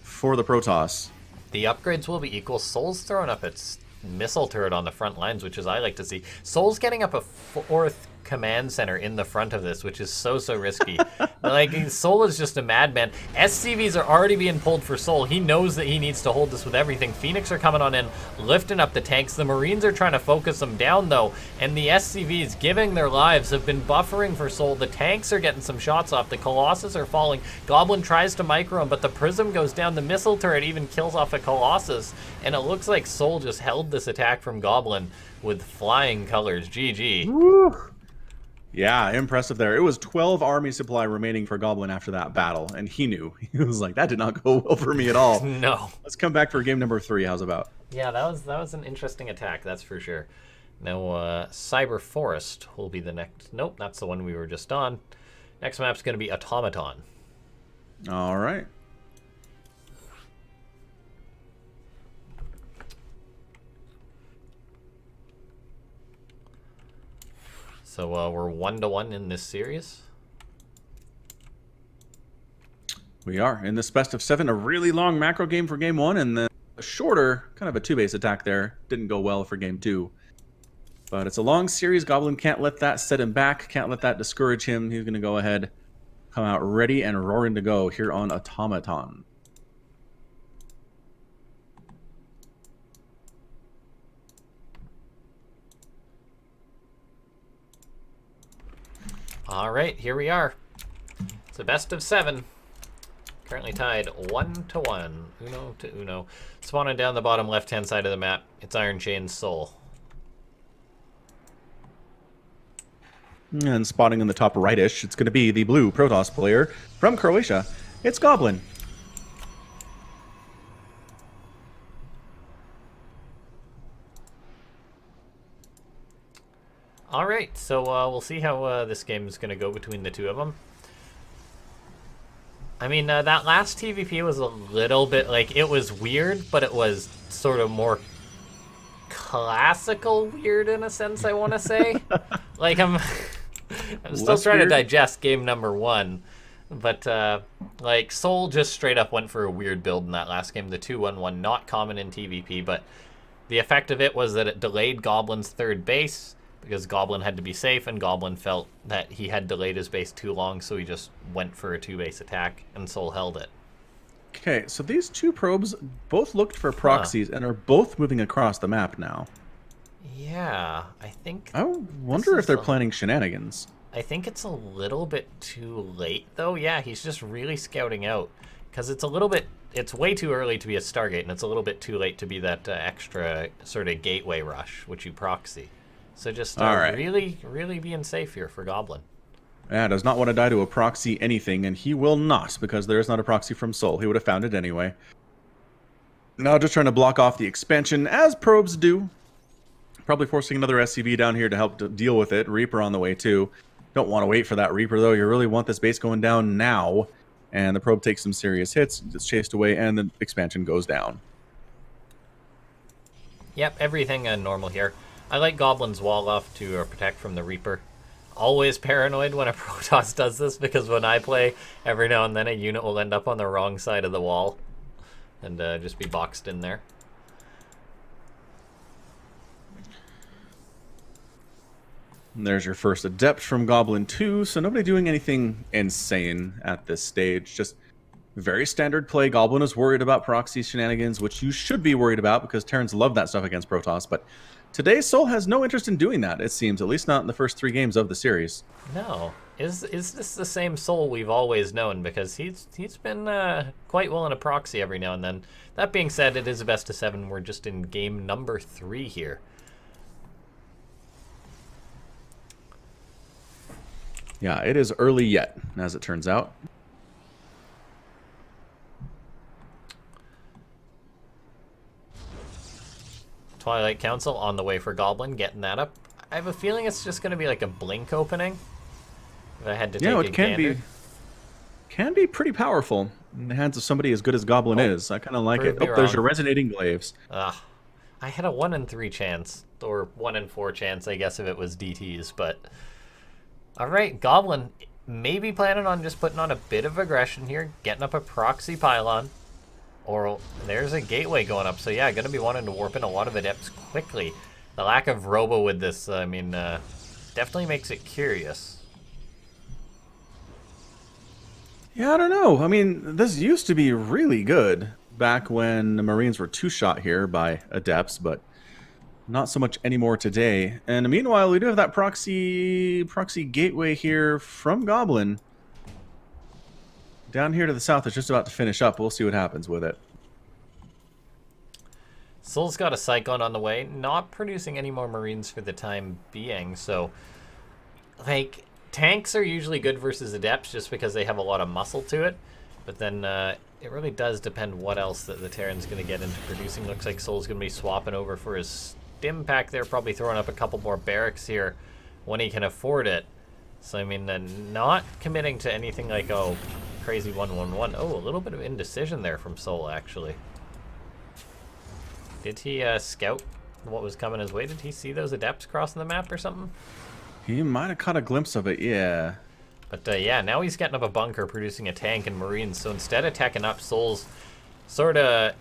for the Protoss. The upgrades will be equal. Soul's throwing up its missile turret on the front lines, which is I like to see. Soul's getting up a 4th command center in the front of this, which is so risky. Like, Soul is just a madman. SCVs are already being pulled for Soul. He knows that he needs to hold this with everything. Phoenix are coming on in, lifting up the tanks. The Marines are trying to focus them down, though, and the SCVs, giving their lives, have been buffering for Soul. The tanks are getting some shots off. The Colossus are falling. Goblin tries to micro him, but the Prism goes down. The missile turret even kills off a Colossus, and it looks like Soul just held this attack from Goblin with flying colors. GG. Woo. Yeah, impressive there. It was 12 army supply remaining for Goblin after that battle, and he knew. He was like, that did not go well for me at all. No. Let's come back for game number 3. How's about? Yeah, that was an interesting attack, that's for sure. Now, Cyber Forest will be the next... Nope, that's the one we were just on. Next map's going to be Automaton. All right. So we're 1-1 in this series. We are in this best of 7, a really long macro game for game 1, and then a shorter, kind of a 2-base attack there. Didn't go well for game 2. But it's a long series. Goblin can't let that set him back, can't let that discourage him. He's going to go ahead, come out ready and roaring to go here on Automaton. All right, here we are. It's a best of 7. Currently tied 1-1. Uno to uno. Spawning down the bottom left-hand side of the map, it's Iron Chain Soul. And spotting in the top right-ish, it's going to be the blue Protoss player from Croatia. It's Goblin. All right, so we'll see how this game is going to go between the two of them. I mean, that last TVP was a little bit, like, it was weird, but it was sort of more classical weird in a sense, I want to say. Like, I'm still trying to digest game number 1. But, like, Soul just straight up went for a weird build in that last game, the 2-1-1, not common in TVP, but the effect of it was that it delayed Goblin's third base, because Goblin had to be safe, and Goblin felt that he had delayed his base too long, so he just went for a 2-base attack, and Soul held it. Okay, so these two probes both looked for proxies and are both moving across the map now. Yeah, I think... I wonder if they're planning shenanigans. I think it's a little bit too late, though. Yeah, he's just really scouting out, because it's a little bit... It's way too early to be a Stargate, and it's a little bit too late to be that extra sort of gateway rush, which you proxy. So just really, really being safe here for Goblin. Yeah, does not want to die to a proxy anything, and he will not, because there is not a proxy from Soul. He would have found it anyway. Now just trying to block off the expansion, as probes do. Probably forcing another SCV down here to help deal with it. Reaper on the way, too. Don't want to wait for that Reaper, though. You really want this base going down now. And the probe takes some serious hits, gets chased away, and the expansion goes down. Yep, everything normal here. I like Goblin's wall off to protect from the Reaper. Always paranoid when a Protoss does this, because when I play, every now and then a unit will end up on the wrong side of the wall and just be boxed in there. And there's your first Adept from Goblin 2, so nobody doing anything insane at this stage. Just very standard play. Goblin is worried about proxy shenanigans, which you should be worried about, because Terrans love that stuff against Protoss, but today, Soul has no interest in doing that, it seems, at least not in the first 3 games of the series. No. Is this the same Soul we've always known? Because he's been quite willing to proxy every now and then. That being said, it is a best of 7. We're just in game number 3 here. Yeah, it is early yet, as it turns out. Twilight Council on the way for Goblin, getting that up. I have a feeling it's just going to be like a blink opening. If I had to take a gander. Can be pretty powerful in the hands of somebody as good as Goblin is. I kind of like it. Oh, there's your Resonating Glaives. I had a 1 in 3 chance, or 1 in 4 chance, I guess, if it was DTs, but... Alright, Goblin maybe planning on just putting on a bit of aggression here, getting up a proxy pylon. Or there's a gateway going up, so yeah, going to be wanting to warp in a lot of Adepts quickly. The lack of Robo with this, I mean, definitely makes it curious. Yeah, I don't know. I mean, this used to be really good back when the Marines were 2-shot here by Adepts, but not so much anymore today. And meanwhile, we do have that proxy gateway here from Goblin. Down here to the south is just about to finish up. We'll see what happens with it. Soul's got a Cyclone on the way, not producing any more Marines for the time being, so... Like, tanks are usually good versus Adepts just because they have a lot of muscle to it, but then it really does depend what else that the Terran's going to get into producing. Looks like Soul's going to be swapping over for his Stim Pack there, probably throwing up a couple more barracks here when he can afford it. So, I mean, not committing to anything like, oh, crazy 1-1-1. Oh, a little bit of indecision there from Soul, actually. Did he scout what was coming his way? Did he see those Adepts crossing the map or something? He might have caught a glimpse of it, yeah. But yeah, now he's getting up a bunker, producing a tank and Marines. So instead of teching up, Soul's sort of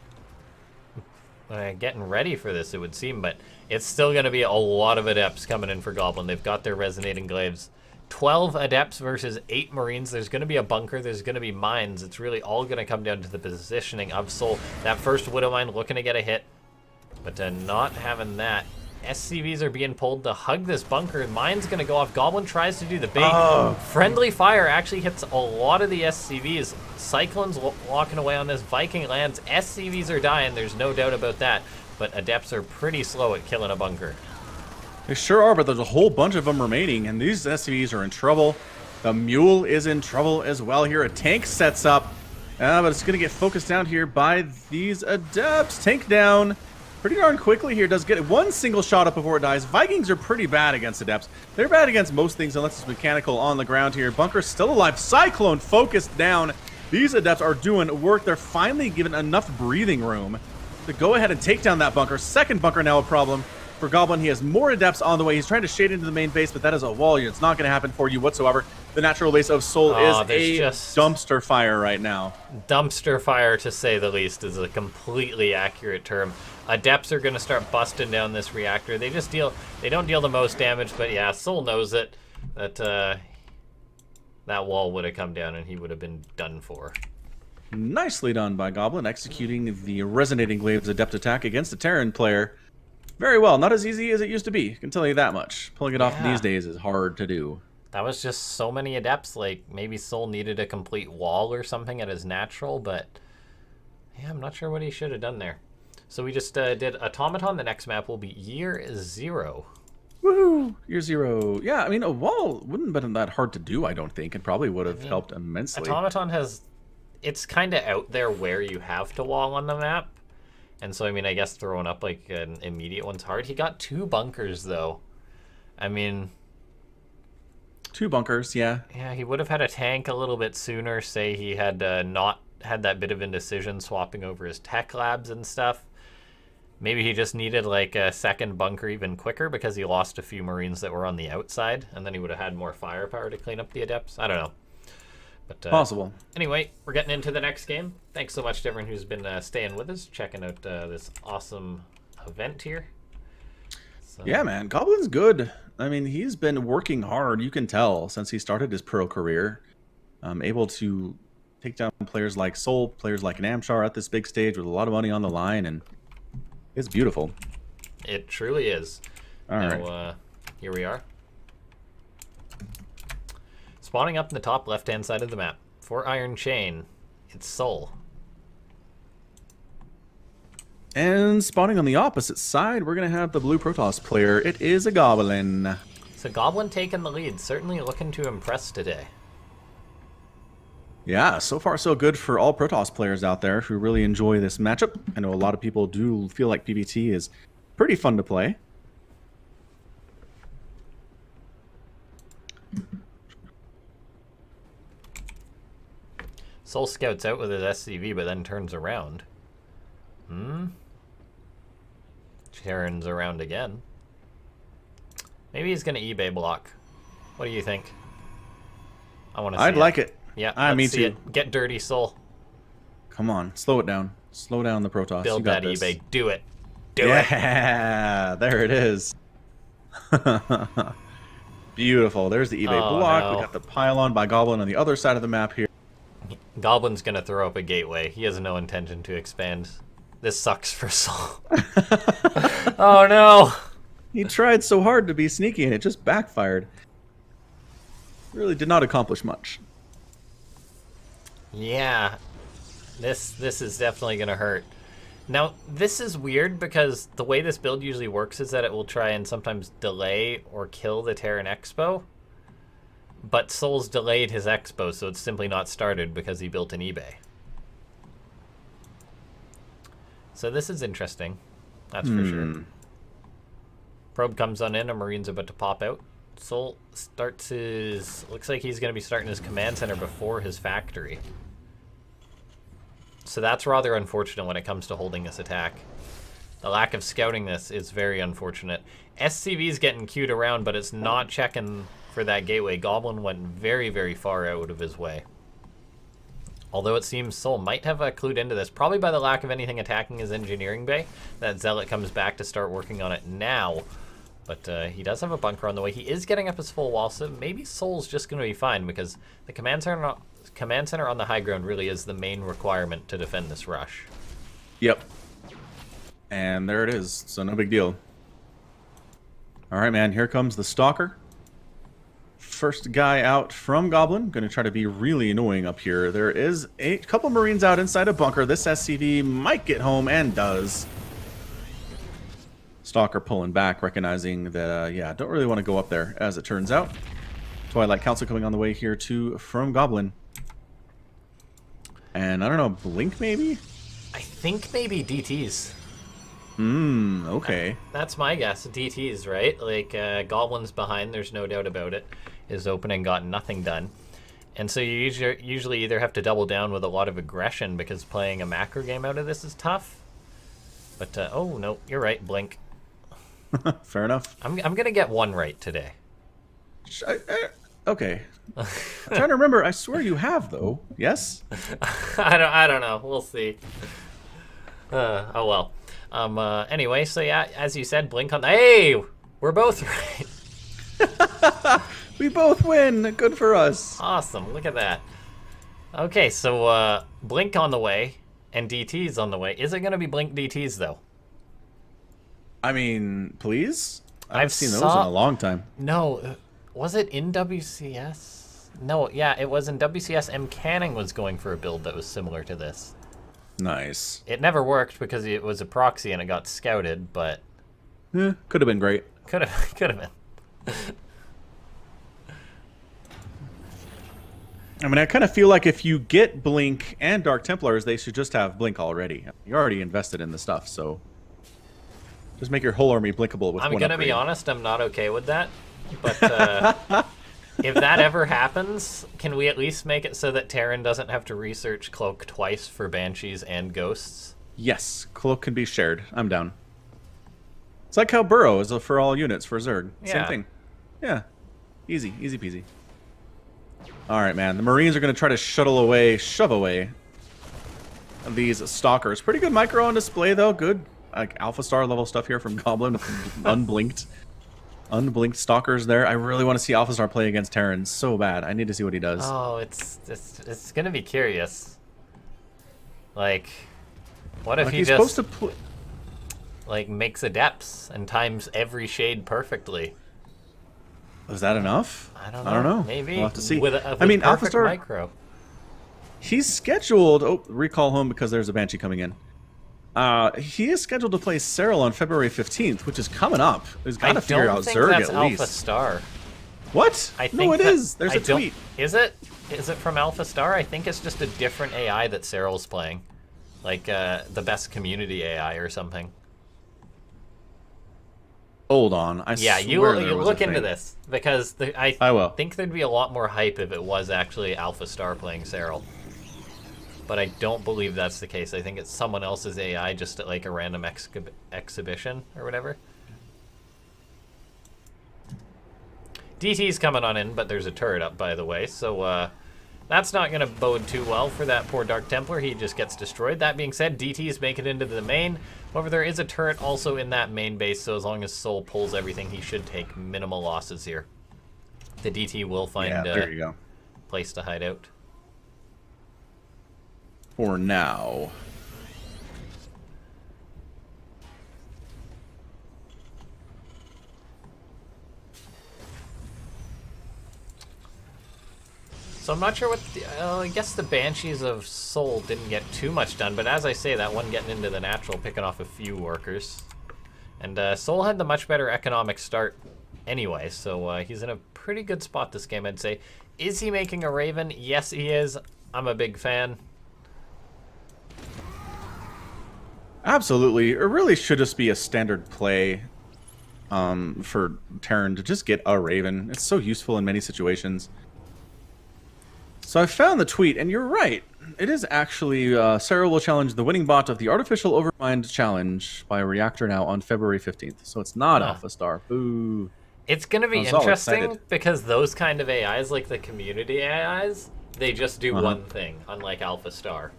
getting ready for this, it would seem. But it's still going to be a lot of Adepts coming in for Goblin. They've got their Resonating Glaives. 12 Adepts versus 8 Marines. There's going to be a bunker. There's going to be mines. It's really all going to come down to the positioning of Soul. That first Widow Mine looking to get a hit, but not having that. SCVs are being pulled to hug this bunker. Mine's going to go off. Goblin tries to do the big friendly fire. Actually hits a lot of the SCVs. Cyclone's walking away on this. Viking lands. SCVs are dying. There's no doubt about that. But Adepts are pretty slow at killing a bunker. They sure are, but there's a whole bunch of them remaining, and these SCVs are in trouble. The Mule is in trouble as well here. A tank sets up, but it's going to get focused down here by these Adepts. Tank down pretty darn quickly here. Does get one single shot up before it dies. Vikings are pretty bad against Adepts. They're bad against most things unless it's mechanical on the ground here. Bunker's still alive. Cyclone focused down. These Adepts are doing work. They're finally given enough breathing room to go ahead and take down that bunker. Second bunker now a problem for Goblin. He has more Adepts on the way. He's trying to shade into the main base, but that is a wall. It's not going to happen for you whatsoever. The natural base of Soul is a dumpster fire right now. Dumpster fire, to say the least, is a completely accurate term. Adepts are going to start busting down this reactor. They don't deal the most damage, but yeah, Soul knows it. That wall would have come down and he would have been done for. Nicely done by Goblin, executing the Resonating Glaives Adept attack against a Terran player. Very well. Not as easy as it used to be, I can tell you that much. Pulling it off these days is hard to do. That was just so many Adepts. Like, maybe Soul needed a complete wall or something at his natural, but yeah, I'm not sure what he should have done there. So we just did Automaton. The next map will be Year Zero. Woohoo! Year Zero. Yeah, I mean, a wall wouldn't have been that hard to do, I don't think. It probably would have helped immensely. Automaton has... It's kind of out there where you have to wall on the map. And so, I mean, I guess throwing up, like, an immediate one's hard. He got 2 bunkers, though. I mean... 2 bunkers, yeah. Yeah, he would have had a tank a little bit sooner. Say he had not had that bit of indecision swapping over his tech labs and stuff. Maybe he just needed, like, a second bunker even quicker because he lost a few Marines that were on the outside. And then he would have had more firepower to clean up the Adepts. I don't know. But, possible. Anyway, we're getting into the next game. Thanks so much to everyone who's been staying with us, checking out this awesome event here. So. Yeah, man, Goblin's good. I mean, he's been working hard, you can tell, since he started his pro career. Able to take down players like Soul, players like Namshar at this big stage with a lot of money on the line, and it's beautiful. It truly is. All right. Here we are. Spawning up in the top left-hand side of the map. For Iron Chain, it's Soul. And spawning on the opposite side, we're going to have the blue Protoss player. It is a Goblin. So Goblin taking the lead. Certainly looking to impress today. Yeah, so far so good for all Protoss players out there who really enjoy this matchup. I know a lot of people do feel like PvT is pretty fun to play. Soul scouts out with his SCV, but then turns around. Turns around again. Maybe he's going to eBay block. What do you think? I want to see I'd like it. Yeah, me let's see too. it. Get dirty, Soul. Come on, slow it down. Slow down the Protoss. Build that eBay. Do it. Do it. Yeah, there it is. Beautiful. There's the eBay block. No. We got the pylon by Goblin on the other side of the map here. Goblin's going to throw up a gateway. He has no intention to expand. This sucks for Soul. Oh, no. He tried so hard to be sneaky, and it just backfired. Really did not accomplish much. Yeah. This is definitely going to hurt. Now, this is weird because the way this build usually works is that it will try and sometimes delay or kill the Terran Expo. But Soul's delayed his Expo, so it's simply not started because he built an eBay. So this is interesting. That's for sure. Probe comes on in, a Marine's about to pop out. Soul starts his... Looks like he's going to be starting his command center before his factory. So that's rather unfortunate when it comes to holding this attack. The lack of scouting this is very unfortunate. SCV's getting queued around, but it's not checking for that gateway. Goblin went very, very far out of his way. Although it seems Soul might have clued into this, probably by the lack of anything attacking his engineering bay. That Zealot comes back to start working on it now. But he does have a bunker on the way. He is getting up his full wall, so maybe Soul's just going to be fine, because the command center on the high ground really is the main requirement to defend this rush. Yep. And there it is, so no big deal. Alright, man, here comes the Stalker. First guy out from Goblin. Going to try to be really annoying up here. There is a couple Marines out inside a bunker. This SCV might get home, and does. Stalker pulling back, recognizing that, yeah, don't really want to go up there, as it turns out. Twilight Council coming on the way here, too, from Goblin. And, I don't know, Blink, maybe? I think maybe DTs. Okay. That's my guess. DTs, right? Like, Goblin's behind, there's no doubt about it. His opening got nothing done. And so you usually either have to double down with a lot of aggression, because playing a macro game out of this is tough. But, oh, no, you're right, Blink. Fair enough. I'm going to get one right today. Okay. I'm trying to remember. I swear you have, though. Yes? I don't know. We'll see. Oh, well. Anyway, so yeah, as you said, Blink on the... Hey! We're both right. We both win. Good for us. Awesome. Look at that. Okay, so Blink on the way and DT's on the way. Is it going to be Blink DT's, though? I mean, please? I've seen those in a long time. No. Was it in WCS? No, yeah, it was in WCS. M. Canning was going for a build that was similar to this. Nice. It never worked because it was a proxy and it got scouted, but... could have been great. Could have been. I mean, I kind of feel like if you get Blink and Dark Templars, they should just have Blink already. You're already invested in the stuff, so... Just make your whole army blinkable with one I'm going to be honest, I'm not okay with that. But if that ever happens, can we at least make it so that Terran doesn't have to research Cloak twice for Banshees and Ghosts? Yes, Cloak can be shared. I'm down. It's like how Burrow is for all units for Zerg. Yeah. Same thing. Yeah. Easy. Easy peasy. Alright, man. The Marines are going to try to shove away these Stalkers. Pretty good micro on display, though. Good. Like Alpha Star level stuff here from Goblin. Unblinked Stalkers there. I really want to see Alpha Star play against Terran so bad. I need to see what he does. Oh, it's gonna be curious. Like, what if he just like makes adepts and times every shade perfectly? Is that enough? I don't know. Maybe we'll have to see. With I mean, Alpha perfect Star micro. He's scheduled. Oh, recall home because there's a Banshee coming in. He is scheduled to play Serral on February 15th, which is coming up. He's got to figure out Zerg that's at Alpha least. Star. What? No, it is. There's a tweet. Is it? Is it from Alpha Star? I think it's just a different AI that Serral's playing. Like, the best community AI or something. Hold on. Yeah, you look into this. Because I will. think there'd be a lot more hype if it was actually Alpha Star playing Serral. But I don't believe that's the case. I think it's someone else's AI just at like a random exhibition or whatever. DT's coming on in, but there's a turret up, by the way. So that's not going to bode too well for that poor Dark Templar. He just gets destroyed. That being said, DT's make it into the main. However, there is a turret also in that main base, so as long as Soul pulls everything, he should take minimal losses here. The DT will find a place to hide out. For now. So I'm not sure what I guess the Banshees of Soul didn't get too much done, but as I say, that one getting into the natural, picking off a few workers. And Soul had the much better economic start anyway, so he's in a pretty good spot this game, I'd say. Is he making a Raven? Yes, he is. I'm a big fan. Absolutely. It really should just be a standard play for Terran to just get a Raven. It's so useful in many situations. So I found the tweet, and you're right. It is actually, Sarah will challenge the winning bot of the Artificial Overmind Challenge by Reactor now on February 15th. So it's not Huh. Alpha Star. Boo. It's going to I be was all interesting excited. because those kind of AIs, like the community AIs, they just do Uh-huh. one thing, unlike Alpha Star.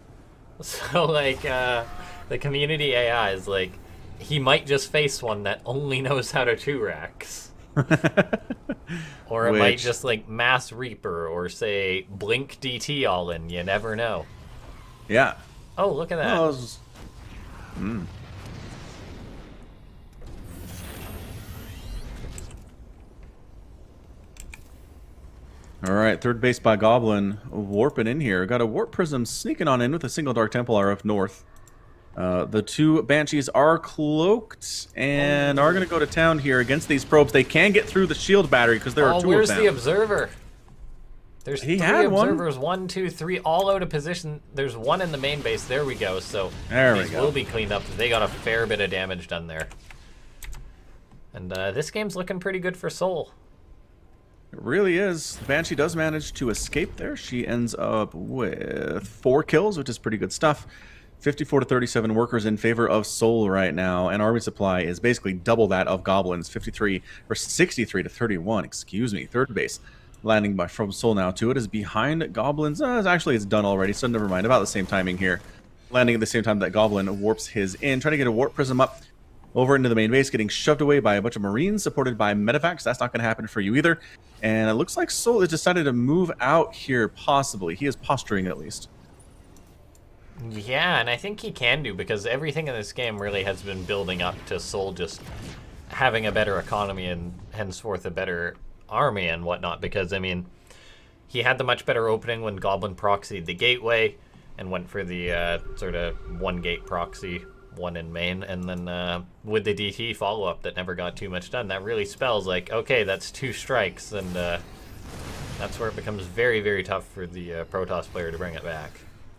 So, like, the community AIs, like, he might just face one that only knows how to 2-racks. Or it might Which, just, like, Mass Reaper or, say, Blink DT all in. You never know. yeah. Oh, look at that. Oh, it was- All right, third base by Goblin, warping in here. Got a Warp Prism sneaking on in with a single Dark Templar up north. The two Banshees are cloaked and are going to go to town here against these probes. They can get through the shield battery because there are two of Where's them. the Observer? There's He three had one. observers, 1, 2, 3, all out of position. There's one in the main base. There we go. So There we these go. will be cleaned up. They got a fair bit of damage done there. And this game's looking pretty good for Soul. It really is. Banshee does manage to escape there. She ends up with 4 kills, which is pretty good stuff. 54 to 37 workers in favor of Soul right now, and army supply is basically double that of Goblins. 63 to 31. Excuse me. Third base landing by from Soul now too. It is behind Goblins. Actually, it's done already, so never mind. About the same timing here. Landing at the same time that Goblin warps his in, trying to get a warp prism up over into the main base, getting shoved away by a bunch of Marines supported by Medivacs. That's not going to happen for you either. And it looks like Soul has decided to move out here, possibly. He is posturing at least. Yeah, and I think he can do because everything in this game really has been building up to Soul just having a better economy and henceforth a better army and whatnot. Because, I mean, he had the much better opening when Goblin proxied the gateway and went for the sort of one gate proxy, one in main, and then with the DT follow-up that never got too much done, that really spells like, okay, that's 2 strikes, and that's where it becomes very, very tough for the Protoss player to bring it back.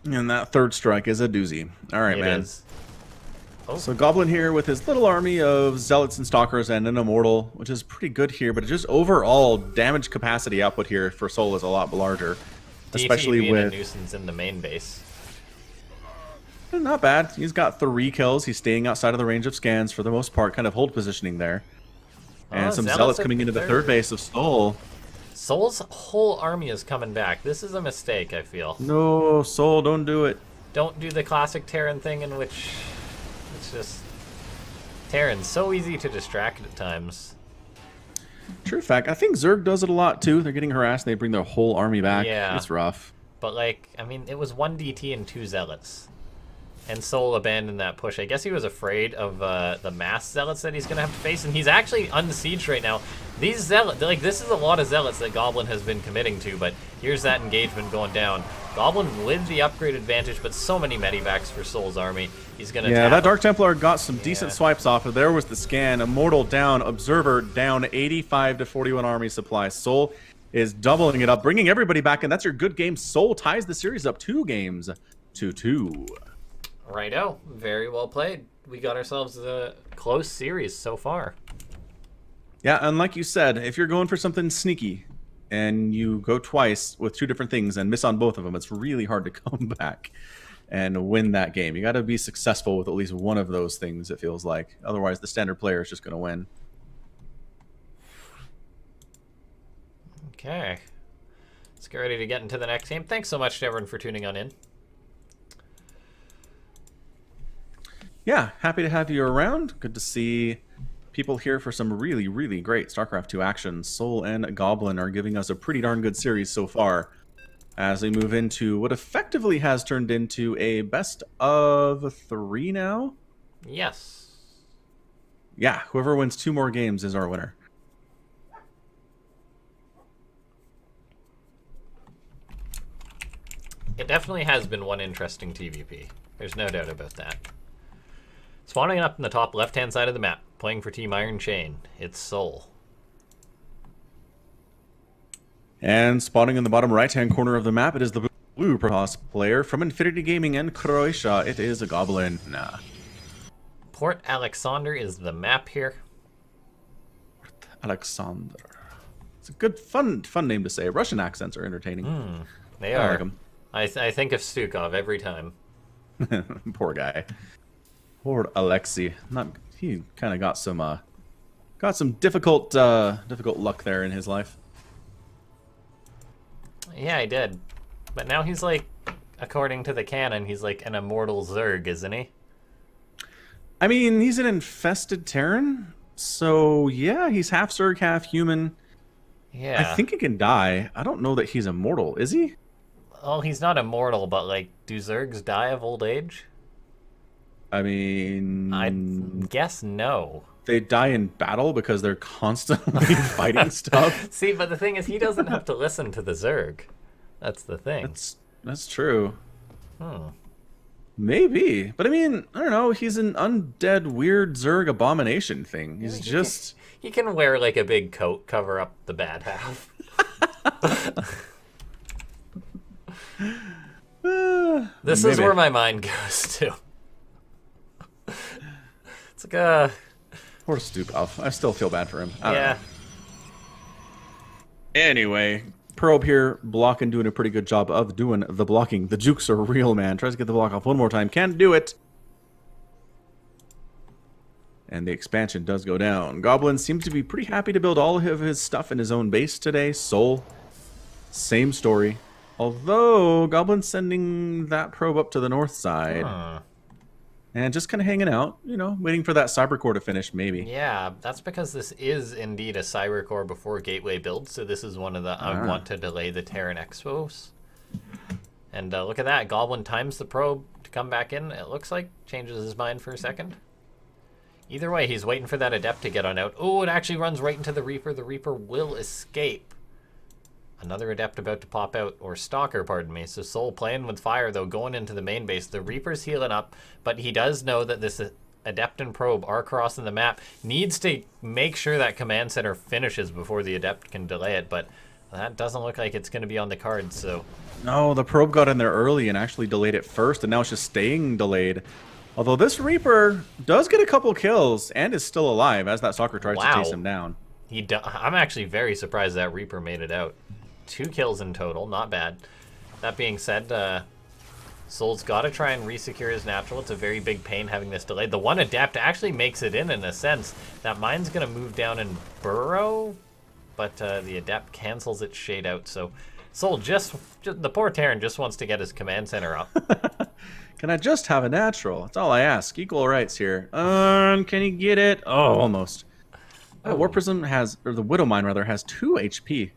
And that third strike is a doozy. All right, It man. is. Oh. So Goblin here with his little army of Zealots and Stalkers and an Immortal, which is pretty good here, but just overall damage capacity output here for Soul is a lot larger. Especially DT being with... a nuisance in the main base. Not bad. He's got 3 kills. He's staying outside of the range of scans for the most part, kind of hold positioning there. And Oh, some Zealots Zealots at coming into the third. third base of Soul. Soul's whole army is coming back. This is a mistake, I feel. No, Soul, don't do it. Don't do the classic Terran thing in which it's just... Terran's so easy to distract at times. True fact. I think Zerg does it a lot too. They're getting harassed. They bring their whole army back. Yeah. It's rough. But, like, I mean, it was 1 DT and 2 Zealots. And Soul abandoned that push. I guess he was afraid of the mass Zealots that he's going to have to face, and he's actually unsieged right now. These Zealots, like, this is a lot of Zealots that Goblin has been committing to, but here's that engagement going down. Goblin with the upgrade advantage, but so many medivacs for Soul's army. He's going to Yeah, tap. that Dark Templar got some decent Yeah. swipes off. There was the scan. Immortal down. Observer down. 85 to 41 army supply. Soul is doubling it up, bringing everybody back, and that's your good game. Soul ties the series up 2 games to 2. Righto. Very well played. We got ourselves a close series so far. Yeah, and like you said, if you're going for something sneaky and you go twice with 2 different things and miss on both of them, it's really hard to come back and win that game. You got to be successful with at least one of those things, it feels like. Otherwise, the standard player is just going to win. Okay. Let's get ready to get into the next game. Thanks so much to everyone for tuning on in. Yeah, happy to have you around. Good to see people here for some really, really great StarCraft 2 action. Soul and Goblin are giving us a pretty darn good series so far as we move into what effectively has turned into a best of 3 now. Yes. Yeah, whoever wins 2 more games is our winner. It definitely has been one interesting TVP. There's no doubt about that. Spawning up in the top left-hand side of the map, playing for Team Iron Chain, it's Soul. And spawning in the bottom right-hand corner of the map, it is the blue Protoss player from Infinity Gaming and Croatia. It is a Goblin. Nah. Port Alexander is the map here. Alexander. It's a good, fun name to say. Russian accents are entertaining. They I are. like 'em. I think of Stukov every time. Poor guy. Poor Alexei. Not he kind of got some difficult difficult luck there in his life. Yeah, he did. But now he's like, according to the canon, he's like an immortal Zerg, isn't he? I mean, he's an infested Terran, so yeah, he's half Zerg, half human. Yeah. I think he can die. I don't know that he's immortal, is he? Well, he's not immortal, but like, do Zergs die of old age? I mean, I guess no. they die in battle because they're constantly fighting stuff. See, but the thing is, he doesn't have to listen to the Zerg. That's the thing. That's true. Hmm. Maybe, but I mean, I don't know. He's an undead, weird Zerg abomination thing. He's just He can wear like a big coat, cover up the bad half. This is maybe. where my mind goes to. It's like a Poor Stupov. I still feel bad for him. I don't yeah. know. Anyway, Probe here, blocking, doing a pretty good job of doing the blocking. The jukes are real, man. Tries to get the block off one more time. Can't do it. And the expansion does go down. Goblin seems to be pretty happy to build all of his stuff in his own base today. Soul, same story. Although, Goblin's sending that probe up to the north side. Huh. And just kind of hanging out, you know, waiting for that cyber core to finish, maybe. Yeah, that's because this is indeed a Cyber Core before Gateway build, so this is one of the I want to delay the Terran Expos. And look at that, Goblin times the probe to come back in. It looks like changes his mind for a second. Either way, he's waiting for that Adept to get on out. Oh, it actually runs right into the Reaper. The Reaper will escape. Another Adept about to pop out, or Stalker, pardon me. So Soul playing with fire, though, going into the main base. The Reaper's healing up, but he does know that this Adept and Probe are crossing the map. Needs to make sure that Command Center finishes before the Adept can delay it, but that doesn't look like it's going to be on the cards, so... No, the Probe got in there early and actually delayed it first, and now it's just staying delayed. Although this Reaper does get a couple kills and is still alive as that Stalker tries to chase him down. I'm actually very surprised that Reaper made it out. 2 kills in total, not bad. That being said, Soul's got to try and resecure his natural. It's a very big pain having this delayed. The one Adept actually makes it in a sense. That mine's going to move down and burrow, but the Adept cancels its shade out. So Soul just the poor Terran just wants to get his Command Center up. Can I just have a natural? That's all I ask. Equal rights here. Can you get it? Oh, almost. War Prism has, or the Widowmine rather, has 2 HP.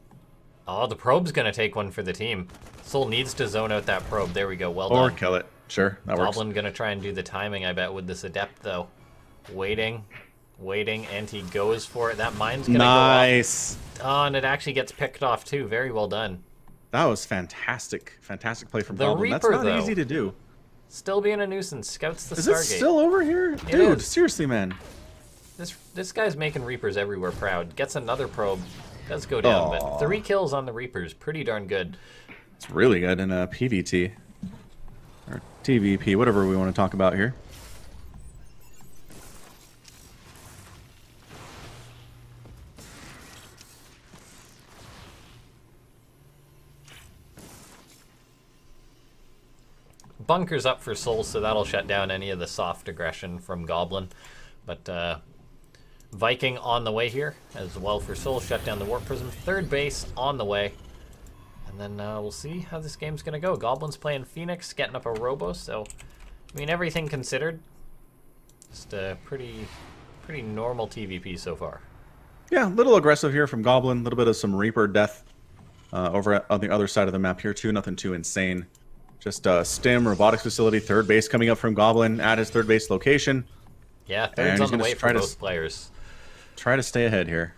Oh, the Probe's going to take one for the team. Soul needs to zone out that Probe. There we go. Well done. Or kill it. Sure, that works. Goblin going to try and do the timing, I bet, with this Adept, though. Waiting, and he goes for it. That mine's going to go off. Nice. Oh, and it actually gets picked off, too. Very well done. That was fantastic. Fantastic play from The Goblin. Reaper, That's not though, easy to do. Still being a nuisance. Scouts the Is Stargate. it still over here? It Dude, is. seriously, man. This guy's making Reapers everywhere proud. Gets another Probe. Does go down, but 3 kills on the Reapers. Pretty darn good. It's really good in a PvT. Or TVP, whatever we want to talk about here. Bunker's up for Soul, so that'll shut down any of the soft aggression from Goblin. But Viking on the way here as well for Soul. Shut down the Warp Prism. 3rd base on the way. And then we'll see how this game's going to go. Goblin's playing Phoenix, getting up a Robo. So, I mean, everything considered, just a pretty normal TVP so far. Yeah, a little aggressive here from Goblin. A little bit of some Reaper death over on the other side of the map here, too. Nothing too insane. Just STIM, robotics facility, 3rd base coming up from Goblin at his 3rd base location. Yeah, 3rd's on the way for both players. Try to stay ahead here.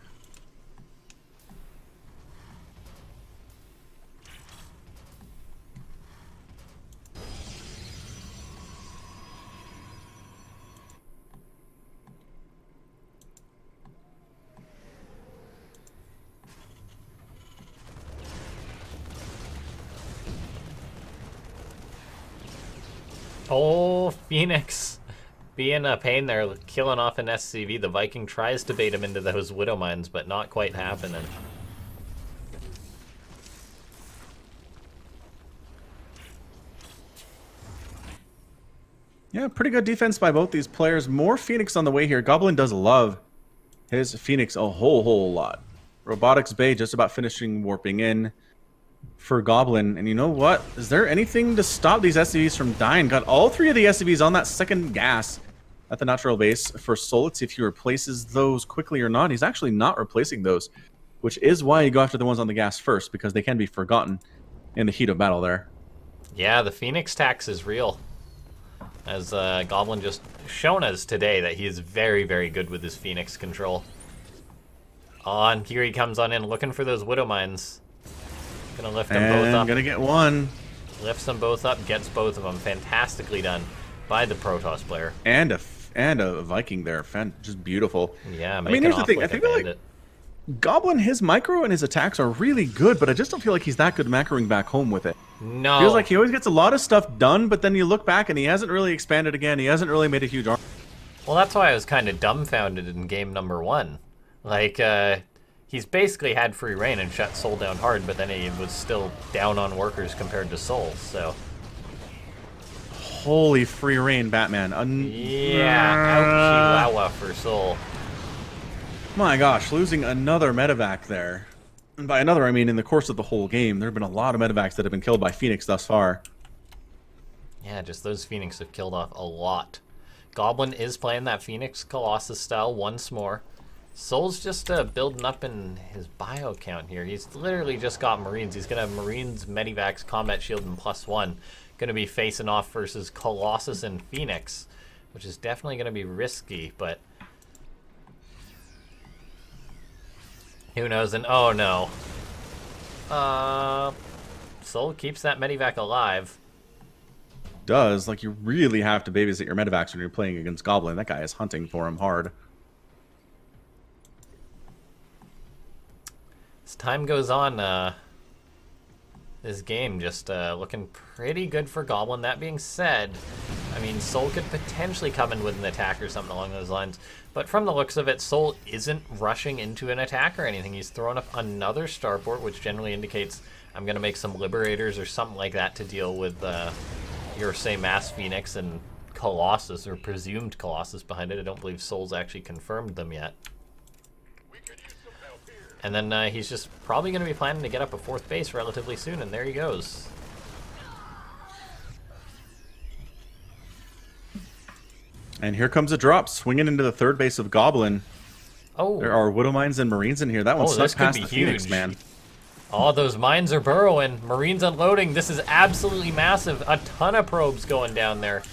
Oh, Phoenix being a pain there, killing off an SCV. The Viking tries to bait him into those Widow Mines, but not quite happening. Yeah, pretty good defense by both these players. More Phoenix on the way here. Goblin does love his Phoenix a whole lot. Robotics Bay just about finishing warping in for Goblin. And you know what? Is there anything to stop these SCVs from dying? Got all 3 of the SCVs on that second gas at the natural base for Soul. Let's see if he replaces those quickly or not. He's actually not replacing those, which is why you go after the ones on the gas first, because they can be forgotten in the heat of battle there. Yeah, the Phoenix tax is real. As Goblin just shown us today that he is very, very good with his Phoenix control. And here he comes on in looking for those Widow Mines. Gonna lift them both up. Gonna get one. Lifts them both up, gets both of them. Fantastically done by the Protoss player. And a Viking there. Just beautiful. Yeah, I mean, here's the thing. I think like Goblin, his micro and his attacks are really good, but I just don't feel like he's that good macroing back home with it. No. Feels like he always gets a lot of stuff done, but then you look back and he hasn't really expanded again. He hasn't really made a huge arm. Well, that's why I was kind of dumbfounded in game number 1. Like, he's basically had free reign and shut Soul down hard, but then he was still down on workers compared to Soul, so... Holy free reign, Batman. Yeah, ouchie for Soul. My gosh, losing another medevac there. And by another, I mean in the course of the whole game. There have been a lot of medevacs that have been killed by Phoenix thus far. Yeah, just those Phoenix have killed off a lot. Goblin is playing that Phoenix Colossus style once more. Soul's just building up in his bio count here. He's literally just got Marines. He's going to have Marines, Medivacs, Combat Shield, and +1. Going to be facing off versus Colossus and Phoenix, which is definitely going to be risky, but... who knows? And oh no. Soul keeps that Medivac alive. Does. Like, you really have to babysit your Medivacs when you're playing against Goblin. That guy is hunting for him hard. As time goes on, this game just looking pretty good for Goblin. That being said, I mean, Soul could potentially come in with an attack or something along those lines. But from the looks of it, Soul isn't rushing into an attack or anything. He's throwing up another starport, which generally indicates I'm going to make some Liberators or something like that to deal with your, say, Mass Phoenix and Colossus, or presumed Colossus behind it. I don't believe Soul's actually confirmed them yet. And then he's just probably going to be planning to get up a 4th base relatively soon, and there he goes. And here comes a drop, swinging into the 3rd base of Goblin. Oh. There are Widow Mines and Marines in here. That one snuck past the Phoenix, man. Oh, those mines are burrowing. Marines unloading. This is absolutely massive. A ton of probes going down there.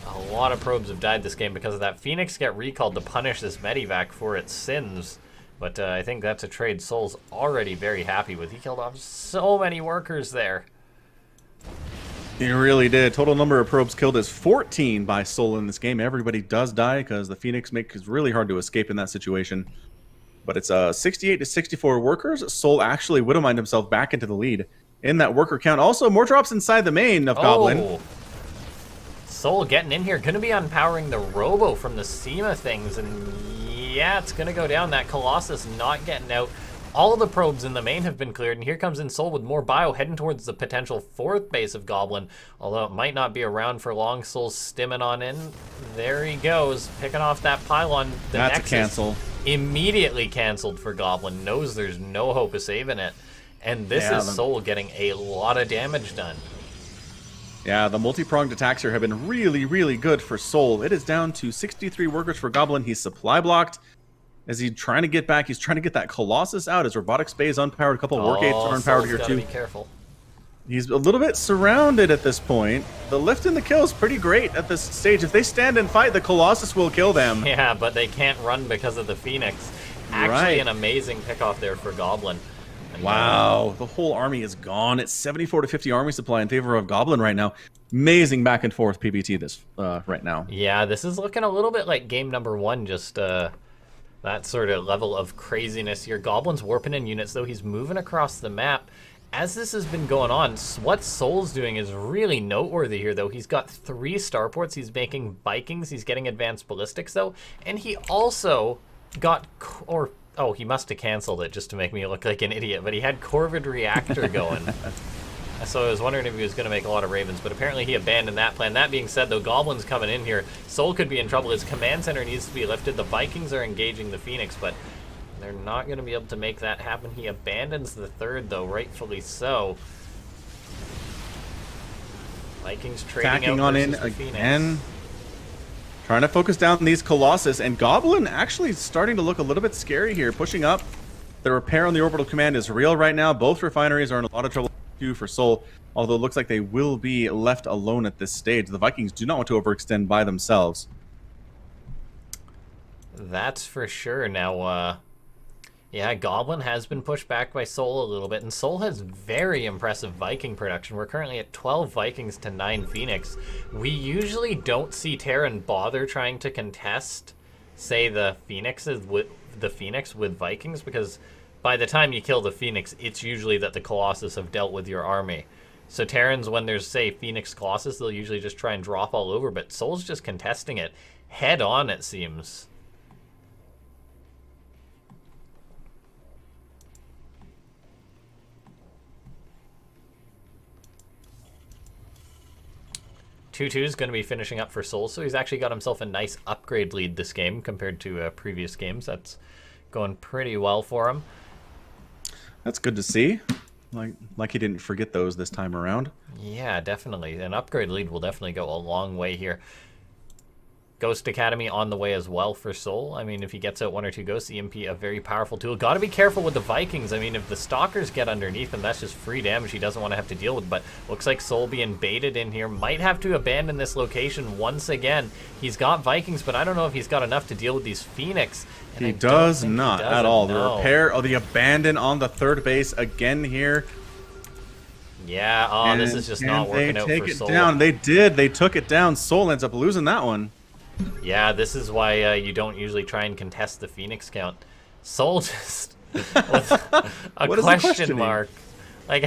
A lot of probes have died this game because of that. Phoenix get recalled to punish this Medivac for its sins. But I think that's a trade Soul's already very happy with. He killed off so many workers there. He really did. Total number of probes killed is 14 by Soul in this game. Everybody does die because the Phoenix makes it really hard to escape in that situation. But it's 68 to 64 workers. Soul actually Widowmined himself back into the lead in that worker count. Also, more drops inside the main of Goblin. Soul getting in here. Going to be unpowering the Robo from the SEMA things. And yeah, it's going to go down. That Colossus not getting out. All the probes in the main have been cleared, and here comes in Soul with more bio, heading towards the potential 4th base of Goblin. Although it might not be around for long, Soul's stimming on in. There he goes, picking off that pylon. That's a cancel. Immediately canceled for Goblin. Knows there's no hope of saving it. And this is Soul getting a lot of damage done. Yeah, the multi-pronged attacks here have been really, really good for Soul. It is down to 63 workers for Goblin. He's supply blocked. As he's trying to get back, he's trying to get that Colossus out. His Robotics Bay is unpowered. A couple of Work Gates are unpowered here too. Be careful. He's a little bit surrounded at this point. The lift and the kill is pretty great at this stage. If they stand and fight, the Colossus will kill them. Yeah, but they can't run because of the Phoenix. Actually, an amazing pickoff there for Goblin. And wow, the whole army is gone. It's 74 to 50 army supply in favor of Goblin right now. Amazing back and forth PBT this right now. Yeah, this is looking a little bit like game number 1, just that sort of level of craziness here. Goblin's warping in units, though. He's moving across the map. As this has been going on, what Soul's doing is really noteworthy here, though. He's got 3 starports. He's making Vikings. He's getting advanced ballistics, though. And he also got... oh, he must have canceled it just to make me look like an idiot. But he had Corvid Reactor going. So I was wondering if he was going to make a lot of Ravens, but apparently he abandoned that plan. That being said, though, Goblin's coming in here. Soul could be in trouble. His command center needs to be lifted. The Vikings are engaging the Phoenix, but they're not going to be able to make that happen. He abandons the third, though, rightfully so. Vikings trading Attacking out on in versus the Phoenix. again. Trying to focus down these Colossus, and Goblin actually starting to look a little bit scary here, pushing up. The repair on the orbital command is real right now. Both refineries are in a lot of trouble for Soul, although it looks like they will be left alone at this stage. The Vikings do not want to overextend by themselves. That's for sure. Now, yeah, Goblin has been pushed back by Soul a little bit, and Soul has very impressive Viking production. We're currently at 12 Vikings to 9 Phoenix. We usually don't see Terran bother trying to contest, say, the Phoenix with Vikings, because by the time you kill the Phoenix, it's usually that the Colossus have dealt with your army. So Terrans, when there's, say, Phoenix Colossus, they'll usually just try and drop all over, but Soul's just contesting it head on, it seems. Tutu is going to be finishing up for Soul, so he's actually got himself a nice upgrade lead this game compared to previous games. That's going pretty well for him. That's good to see. Like he didn't forget those this time around. Yeah, definitely. An upgrade lead will definitely go a long way here. Ghost Academy on the way as well for Soul. I mean, if he gets out 1 or 2 ghosts, EMP, a very powerful tool. Got to be careful with the Vikings. I mean, if the Stalkers get underneath him, that's just free damage he doesn't want to have to deal with. But looks like Soul being baited in here. Might have to abandon this location once again. He's got Vikings, but I don't know if he's got enough to deal with these Phoenix. And He does not at all. The repair, the abandon on the third base again here. Yeah, oh, this is just not working out for Soul. They take it down. They did. They took it down. Soul ends up losing that one. Yeah, this is why you don't usually try and contest the Phoenix count. Soul just with a question mark. Like,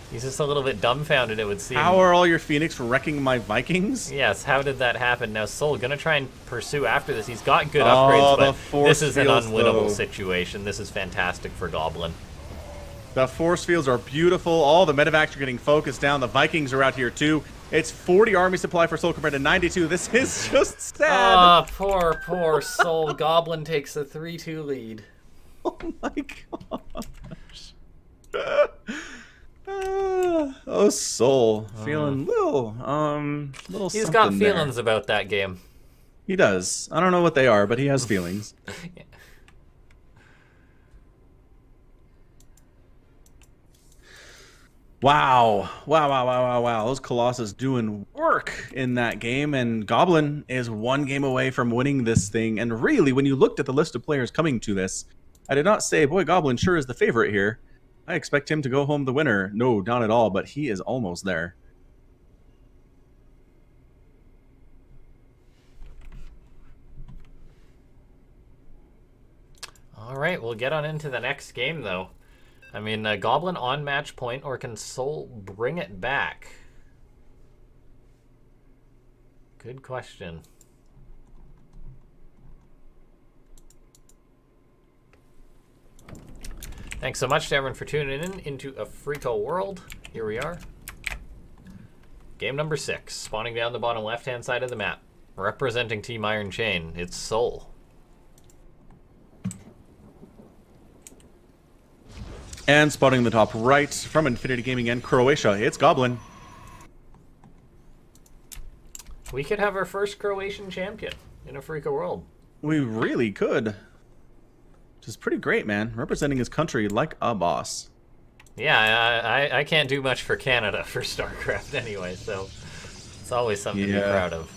he's just a little bit dumbfounded, it would seem. How are all your Phoenix wrecking my Vikings? Yes, how did that happen? Now, Soul going to try and pursue after this. He's got good upgrades, but this is an unwinnable situation. This is fantastic for Goblin. The force fields are beautiful. All the medevacs are getting focused down. The Vikings are out here, too. It's 40 army supply for Soul compared to 92. This is just sad. Oh, poor Soul. Goblin takes a 3-2 lead. Oh my gosh. Oh, Soul. Feeling little He's got feelings about that game. He does. I don't know what they are, but he has feelings. Yeah. Wow. Those Colossus doing work in that game, and Goblin is 1 game away from winning this thing. And really, when you looked at the list of players coming to this, I did not say, boy, Goblin sure is the favorite here. I expect him to go home the winner. No, not at all, but he is almost there. All right, we'll get on into the next game, though. I mean, Goblin on match point, or can Soul bring it back? Good question. Thanks so much to everyone for tuning in into Afrika World. Here we are. Game number 6, spawning down the bottom left-hand side of the map. Representing Team Iron Chain, it's Soul. And spotting the top right from Infinity Gaming and Croatia, it's Goblin. We could have our first Croatian champion in Afrika World. We really could. Which is pretty great, man. Representing his country like a boss. Yeah, I can't do much for Canada for StarCraft anyway, so it's always something to be proud of.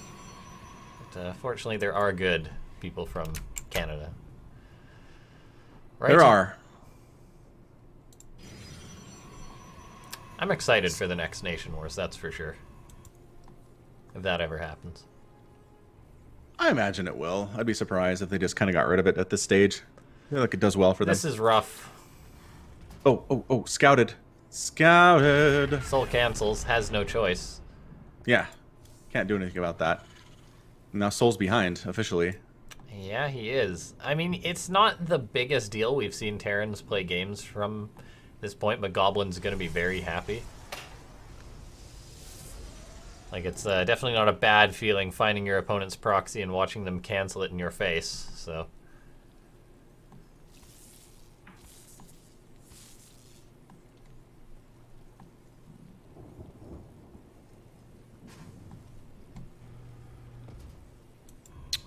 But fortunately, there are good people from Canada. Right? There are. I'm excited for the next Nation Wars, that's for sure. If that ever happens. I imagine it will. I'd be surprised if they just kind of got rid of it at this stage. I feel like it does well for them. This is rough. Oh, scouted. Scouted. Soul cancels, has no choice. Yeah, can't do anything about that. Now Soul's behind, officially. Yeah, he is. I mean, it's not the biggest deal. We've seen Terrans play games from this point, but Goblin's going to be very happy. Like, it's definitely not a bad feeling finding your opponent's proxy and watching them cancel it in your face, so...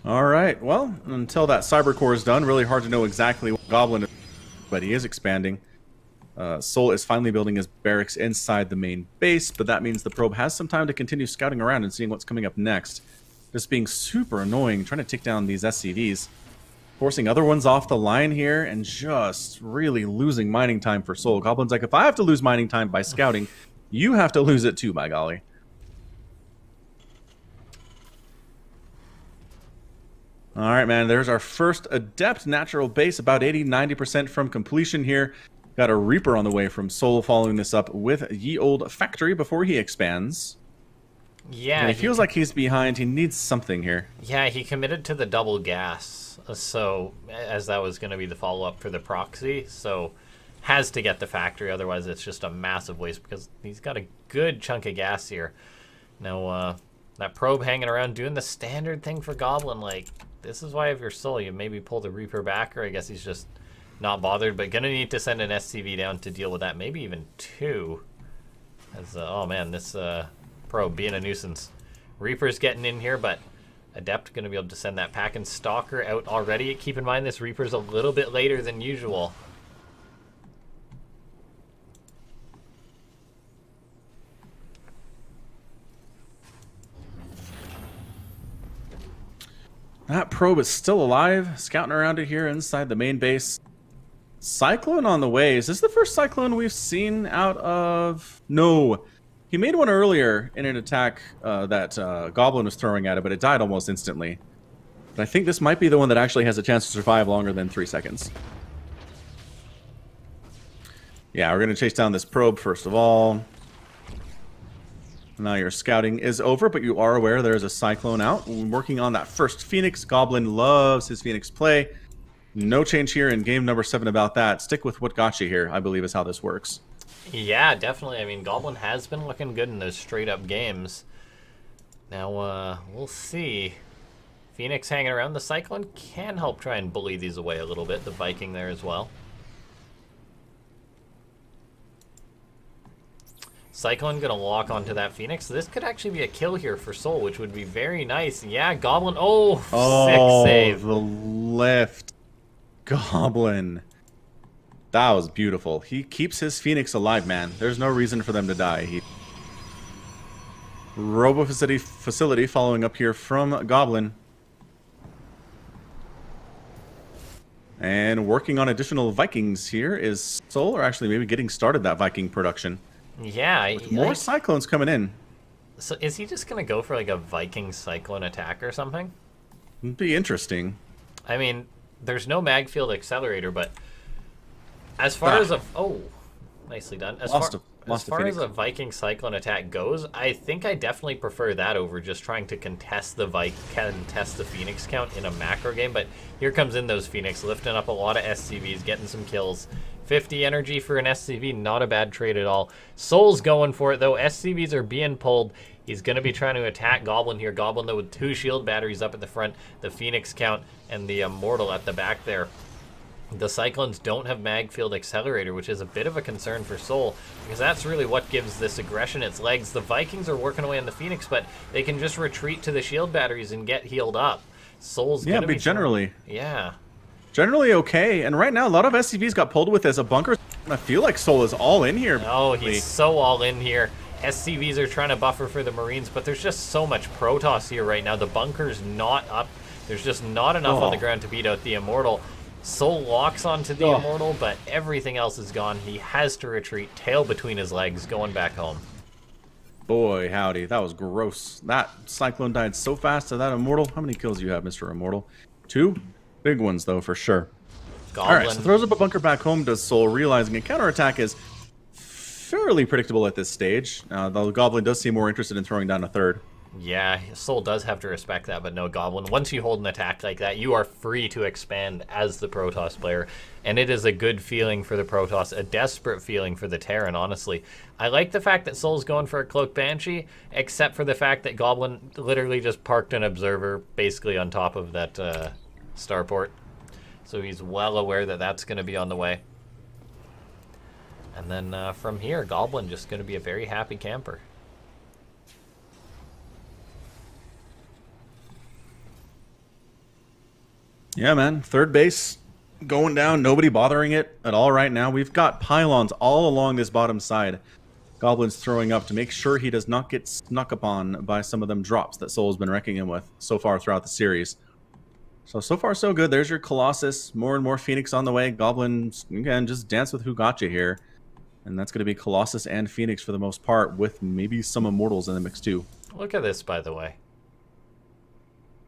All right, well, until that Cyber Core is done, really hard to know exactly what Goblin is, but he is expanding. Soul is finally building his barracks inside the main base, but that means the probe has some time to continue scouting around and seeing what's coming up next. Just being super annoying, trying to take down these SCVs, forcing other ones off the line here, and just really losing mining time for Soul. Goblin's like, if I have to lose mining time by scouting, you have to lose it too, by golly. All right, man, there's our first Adept natural base, about 80-90% from completion here. Got a Reaper on the way from Soul, following this up with Ye Old Factory before he expands. Yeah. And it feels like he's behind. He needs something here. Yeah, he committed to the double gas, so as that was going to be the follow-up for the proxy, so has to get the factory, otherwise it's just a massive waste because he's got a good chunk of gas here. Now, that probe hanging around doing the standard thing for Goblin, like, this is why if you're Soul, you maybe pull the Reaper back, or I guess he's just not bothered, but gonna need to send an SCV down to deal with that, maybe even two. As, oh man, this probe being a nuisance. Reaper's getting in here, but Adept gonna be able to send that pack and Stalker out already. Keep in mind this Reaper's a little bit later than usual. That probe is still alive, scouting around it here inside the main base. Cyclone on the way. Is this the first Cyclone we've seen out of... No. He made one earlier in an attack that Goblin was throwing at it, but it died almost instantly. But I think this might be the one that actually has a chance to survive longer than 3 seconds. Yeah, we're going to chase down this probe first of all. Now your scouting is over, but you are aware there's a Cyclone out. We're working on that first Phoenix. Goblin loves his Phoenix play. No change here in game number 7 about that. Stick with what got you here, I believe is how this works. Yeah, definitely. I mean, Goblin has been looking good in those straight-up games. Now, we'll see. Phoenix hanging around. The Cyclone can help try and bully these away a little bit. The Viking there as well. Cyclone gonna lock onto that Phoenix. This could actually be a kill here for Soul, which would be very nice. Yeah, Goblin. Oh, sick save. The lift. Goblin. That was beautiful. He keeps his Phoenix alive, man. There's no reason for them to die. Robo facility following up here from Goblin. And working on additional Vikings here is Soul, or actually maybe getting started that Viking production. Yeah. More Cyclones coming in. So is he just going to go for like a Viking Cyclone attack or something? It'd be interesting. I mean, there's no mag field accelerator, but as far as a... Oh, nicely done. As far as a Viking Cyclone attack goes, I think I definitely prefer that over just trying to contest the Phoenix count in a macro game. But here comes in those Phoenix, lifting up a lot of SCVs, getting some kills. 50 energy for an SCV, not a bad trade at all. Soul's going for it, though. SCVs are being pulled. He's going to be trying to attack Goblin here. Goblin, though, with 2 shield batteries up at the front, the Phoenix count, and the Immortal at the back there. The Cyclones don't have mag field accelerator, which is a bit of a concern for Soul, because that's really what gives this aggression its legs. The Vikings are working away on the Phoenix, but they can just retreat to the shield batteries and get healed up. Soul's going to be... generally. Yeah. Generally okay, and right now a lot of SCVs got pulled with as a bunker. I feel like Soul is all in here. Oh, he's so all in here. SCVs are trying to buffer for the Marines, but there's just so much Protoss here right now. The bunker's not up. There's just not enough on the ground to beat out the Immortal. Soul locks onto the Immortal, but everything else is gone. He has to retreat, tail between his legs, going back home. Boy, howdy, that was gross. That Cyclone died so fast to that Immortal. How many kills do you have, Mr. Immortal? 2? Big ones, though, for sure. Goblin. All right, so throws up a bunker back home, does Soul, realizing a counterattack is fairly predictable at this stage. The Goblin does seem more interested in throwing down a third. Yeah, Soul does have to respect that, but no, Goblin. Once you hold an attack like that, you are free to expand as the Protoss player, and it is a good feeling for the Protoss, a desperate feeling for the Terran, honestly. I like the fact that Soul's going for a Cloak Banshee, except for the fact that Goblin literally just parked an Observer basically on top of that starport. So he's well aware that that's going to be on the way. And then from here, Goblin just going to be a very happy camper. Yeah, man. Third base going down. Nobody bothering it at all right now. We've got pylons all along this bottom side. Goblin's throwing up to make sure he does not get snuck upon by some of them drops that Soul's been wrecking him with so far throughout the series. So far so good. There's your Colossus. More and more Phoenix on the way. Goblin, again, just dance with who got you here. And that's going to be Colossus and Phoenix for the most part, with maybe some Immortals in the mix too. Look at this, by the way.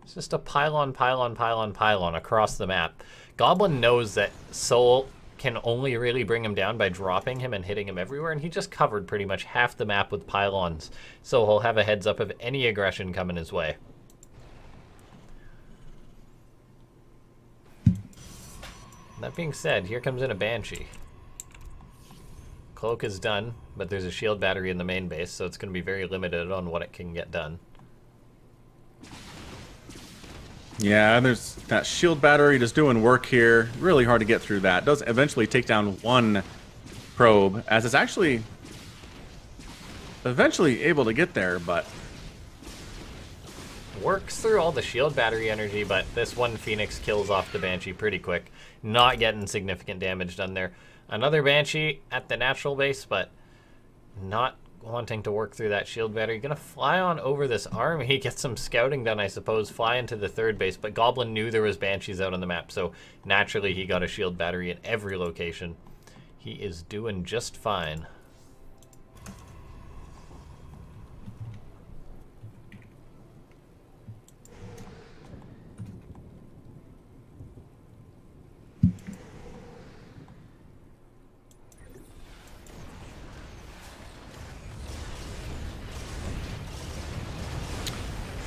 It's just a pylon, pylon, pylon, pylon across the map. Goblin knows that Soul can only really bring him down by dropping him and hitting him everywhere, and he just covered pretty much half the map with pylons. So he'll have a heads up of any aggression coming his way. That being said, here comes in a Banshee. Cloak is done, but there's a shield battery in the main base, so it's going to be very limited on what it can get done. Yeah, there's that shield battery just doing work here. Really hard to get through that. Does eventually take down one probe, as it's actually eventually able to get there, but Works through all the shield battery energy, but this one Phoenix kills off the Banshee pretty quick. Not getting significant damage done there. Another Banshee at the natural base, but not wanting to work through that shield battery. Gonna fly on over this army, get some scouting done, I suppose, fly into the third base, but Goblin knew there was Banshees out on the map, so naturally he got a shield battery in every location. He is doing just fine.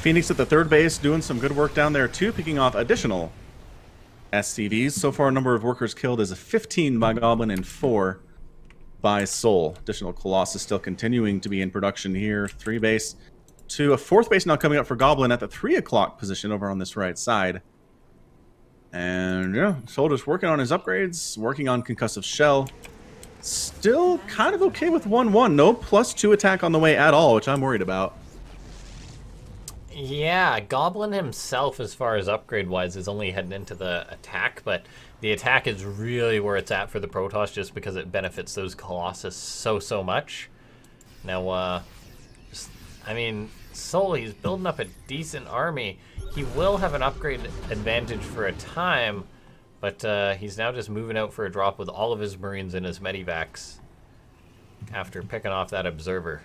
Phoenix at the third base doing some good work down there too, picking off additional SCVs. So far, number of workers killed is 15 by Goblin and 4 by Soul. Additional Colossus still continuing to be in production here. 3 base to a 4th base now coming up for Goblin at the 3 o'clock position over on this right side. And yeah, Soul just working on his upgrades, working on Concussive Shell. Still kind of okay with 1-1. No +2 attack on the way at all, which I'm worried about. Yeah, Goblin himself, as far as upgrade-wise, is only heading into the attack, but the attack is really where it's at for the Protoss just because it benefits those Colossus so much. Now, I mean, Soul, he's building up a decent army. He will have an upgrade advantage for a time, but he's now just moving out for a drop with all of his Marines and his Medivacs after picking off that Observer.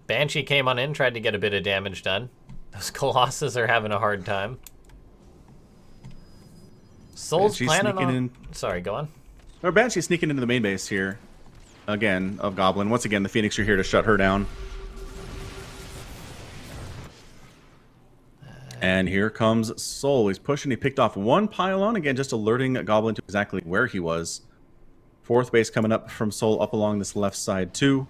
Banshee came on in, tried to get a bit of damage done. Those Colossus are having a hard time. Soul's planning on... Sorry, go on. Our Banshee sneaking into the main base here. Again, of Goblin. Once again, the Phoenix are here to shut her down. And here comes Soul. He's pushing. He picked off one pylon. Again, just alerting Goblin to exactly where he was. 4th base coming up from Soul up along this left side, too.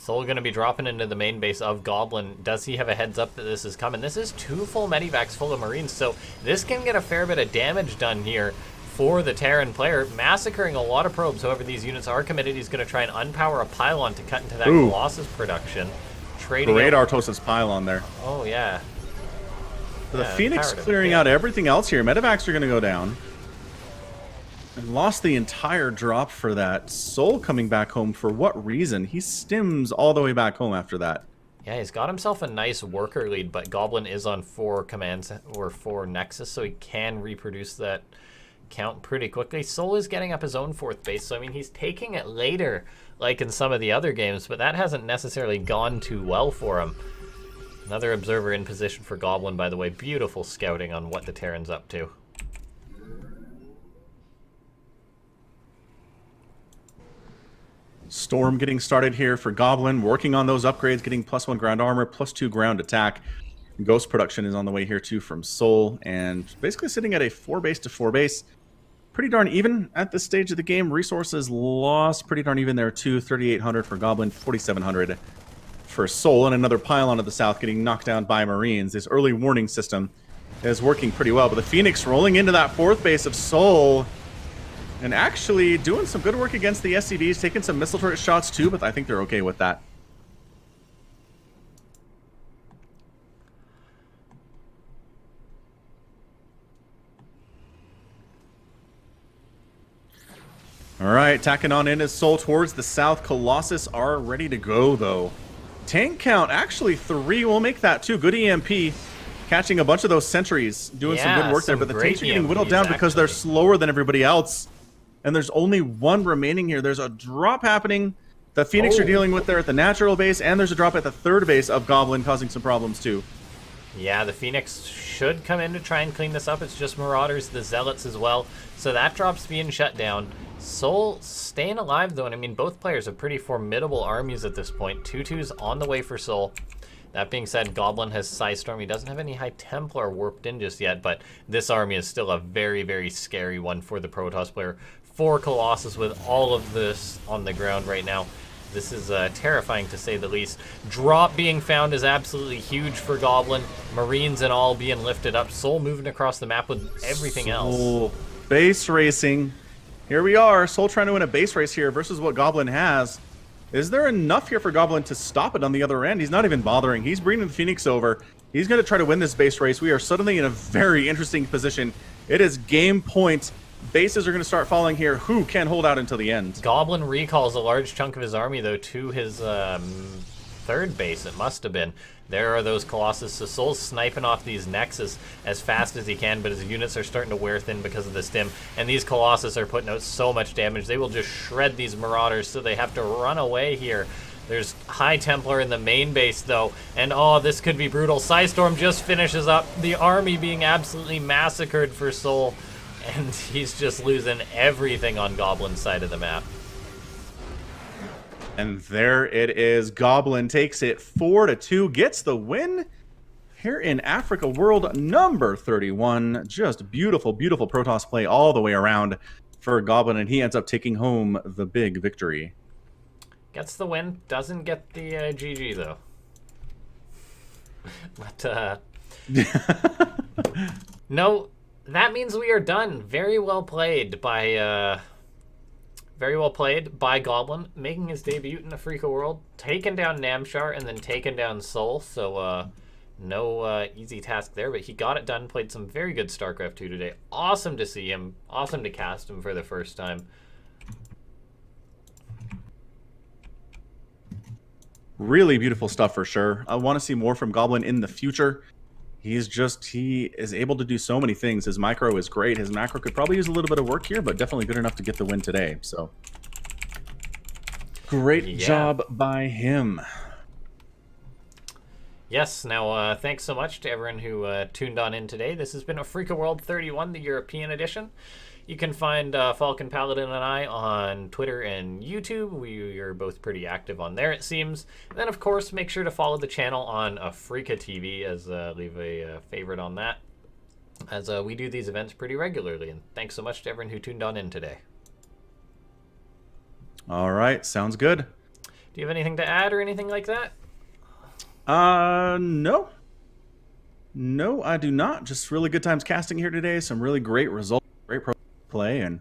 Soul going to be dropping into the main base of Goblin. Does he have a heads up that this is coming? This is 2 full Medivacs full of Marines, so this can get a fair bit of damage done here for the Terran player, massacring a lot of probes. However, these units are committed. He's going to try and unpower a pylon to cut into that Colossus production. Great Artosis pylon there. Oh, yeah. So the Phoenix clearing out everything else here. Medivacs are going to go down. And lost the entire drop for that. Soul coming back home for what reason? He stims all the way back home after that. Yeah, he's got himself a nice worker lead, but Goblin is on 4 commands or 4 Nexus, so he can reproduce that count pretty quickly. Soul is getting up his own 4th base, so I mean, he's taking it later, like in some of the other games, but that hasn't necessarily gone too well for him. Another observer in position for Goblin, by the way. Beautiful scouting on what the Terran's up to. Storm getting started here for Goblin, working on those upgrades, getting +1 ground armor, +2 ground attack. Ghost production is on the way here too from Soul, and basically sitting at a 4 base to 4 base. Pretty darn even at this stage of the game. Resources lost pretty darn even there too. 3,800 for Goblin, 4,700 for Soul, and another pylon to the south getting knocked down by Marines. This early warning system is working pretty well, but the Phoenix rolling into that 4th base of Soul and actually doing some good work against the SCVs, taking some missile turret shots too, but I think they're okay with that. All right, tacking on in is Soul towards the south. Colossus are ready to go, though. Tank count, actually 3. We'll make that 2. Good EMP, catching a bunch of those sentries, doing some good work there. But the tanks are getting whittled down because they're slower than everybody else. And there's only 1 remaining here. There's a drop happening. The Phoenix are dealing with there at the natural base, and there's a drop at the 3rd base of Goblin, causing some problems, too. Yeah, the Phoenix should come in to try and clean this up. It's just Marauders, the Zealots as well. So that drop's being shut down. Soul staying alive, though, and I mean, both players have pretty formidable armies at this point. 2/2's on the way for Soul. That being said, Goblin has Psystorm. He doesn't have any High Templar warped in just yet, but this army is still a very, very scary one for the Protoss player. 4 Colossus with all of this on the ground right now. This is terrifying, to say the least. Drop being found is absolutely huge for Goblin. Marines and all being lifted up. Soul moving across the map with everything else. Base racing. Here we are. Soul trying to win a base race here versus what Goblin has. Is there enough here for Goblin to stop it on the other end? He's not even bothering. He's bringing the Phoenix over. He's going to try to win this base race. We are suddenly in a very interesting position. It is game point. Bases are going to start falling here. Who can hold out until the end? Goblin recalls a large chunk of his army, though, to his 3rd base, it must have been. There are those Colossus. So Soul's sniping off these Nexus as fast as he can, but his units are starting to wear thin because of the stim. And these Colossus are putting out so much damage. They will just shred these Marauders, so they have to run away here. There's High Templar in the main base, though. And, oh, this could be brutal. Psystorm just finishes up the army being absolutely massacred for Soul. And he's just losing everything on Goblin's side of the map. And there it is. Goblin takes it 4-2, gets the win here in Africa World number 31. Just beautiful, beautiful Protoss play all the way around for Goblin, and he ends up taking home the big victory. Gets the win, doesn't get the GG, though. But, no, that means we are done. Very well played by Goblin, making his debut in Africa World, taking down Namshar, and then taking down Soul. So no easy task there, but he got it done. Played some very good StarCraft 2 today. Awesome to see him. Awesome to cast him for the first time. Really beautiful stuff for sure. I want to see more from Goblin in the future. He is able to do so many things. His micro is great. His macro could probably use a little bit of work here, but definitely good enough to get the win today. So great job by him. Yes, now thanks so much to everyone who tuned on in today. This has been Africa World 31, the European edition. You can find Falcon Paladin and I on Twitter and YouTube. We are both pretty active on there, it seems. And then, of course, make sure to follow the channel on Africa TV, as leave a favorite on that, as we do these events pretty regularly. And thanks so much to everyone who tuned on in today. All right, sounds good. Do you have anything to add or anything like that? No. No, I do not. Just really good times casting here today. Some really great results, great play, and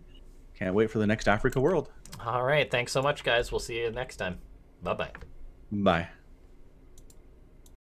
can't wait for the next Africa World. All right, thanks so much, guys. We'll see you next time. Bye-bye. Bye.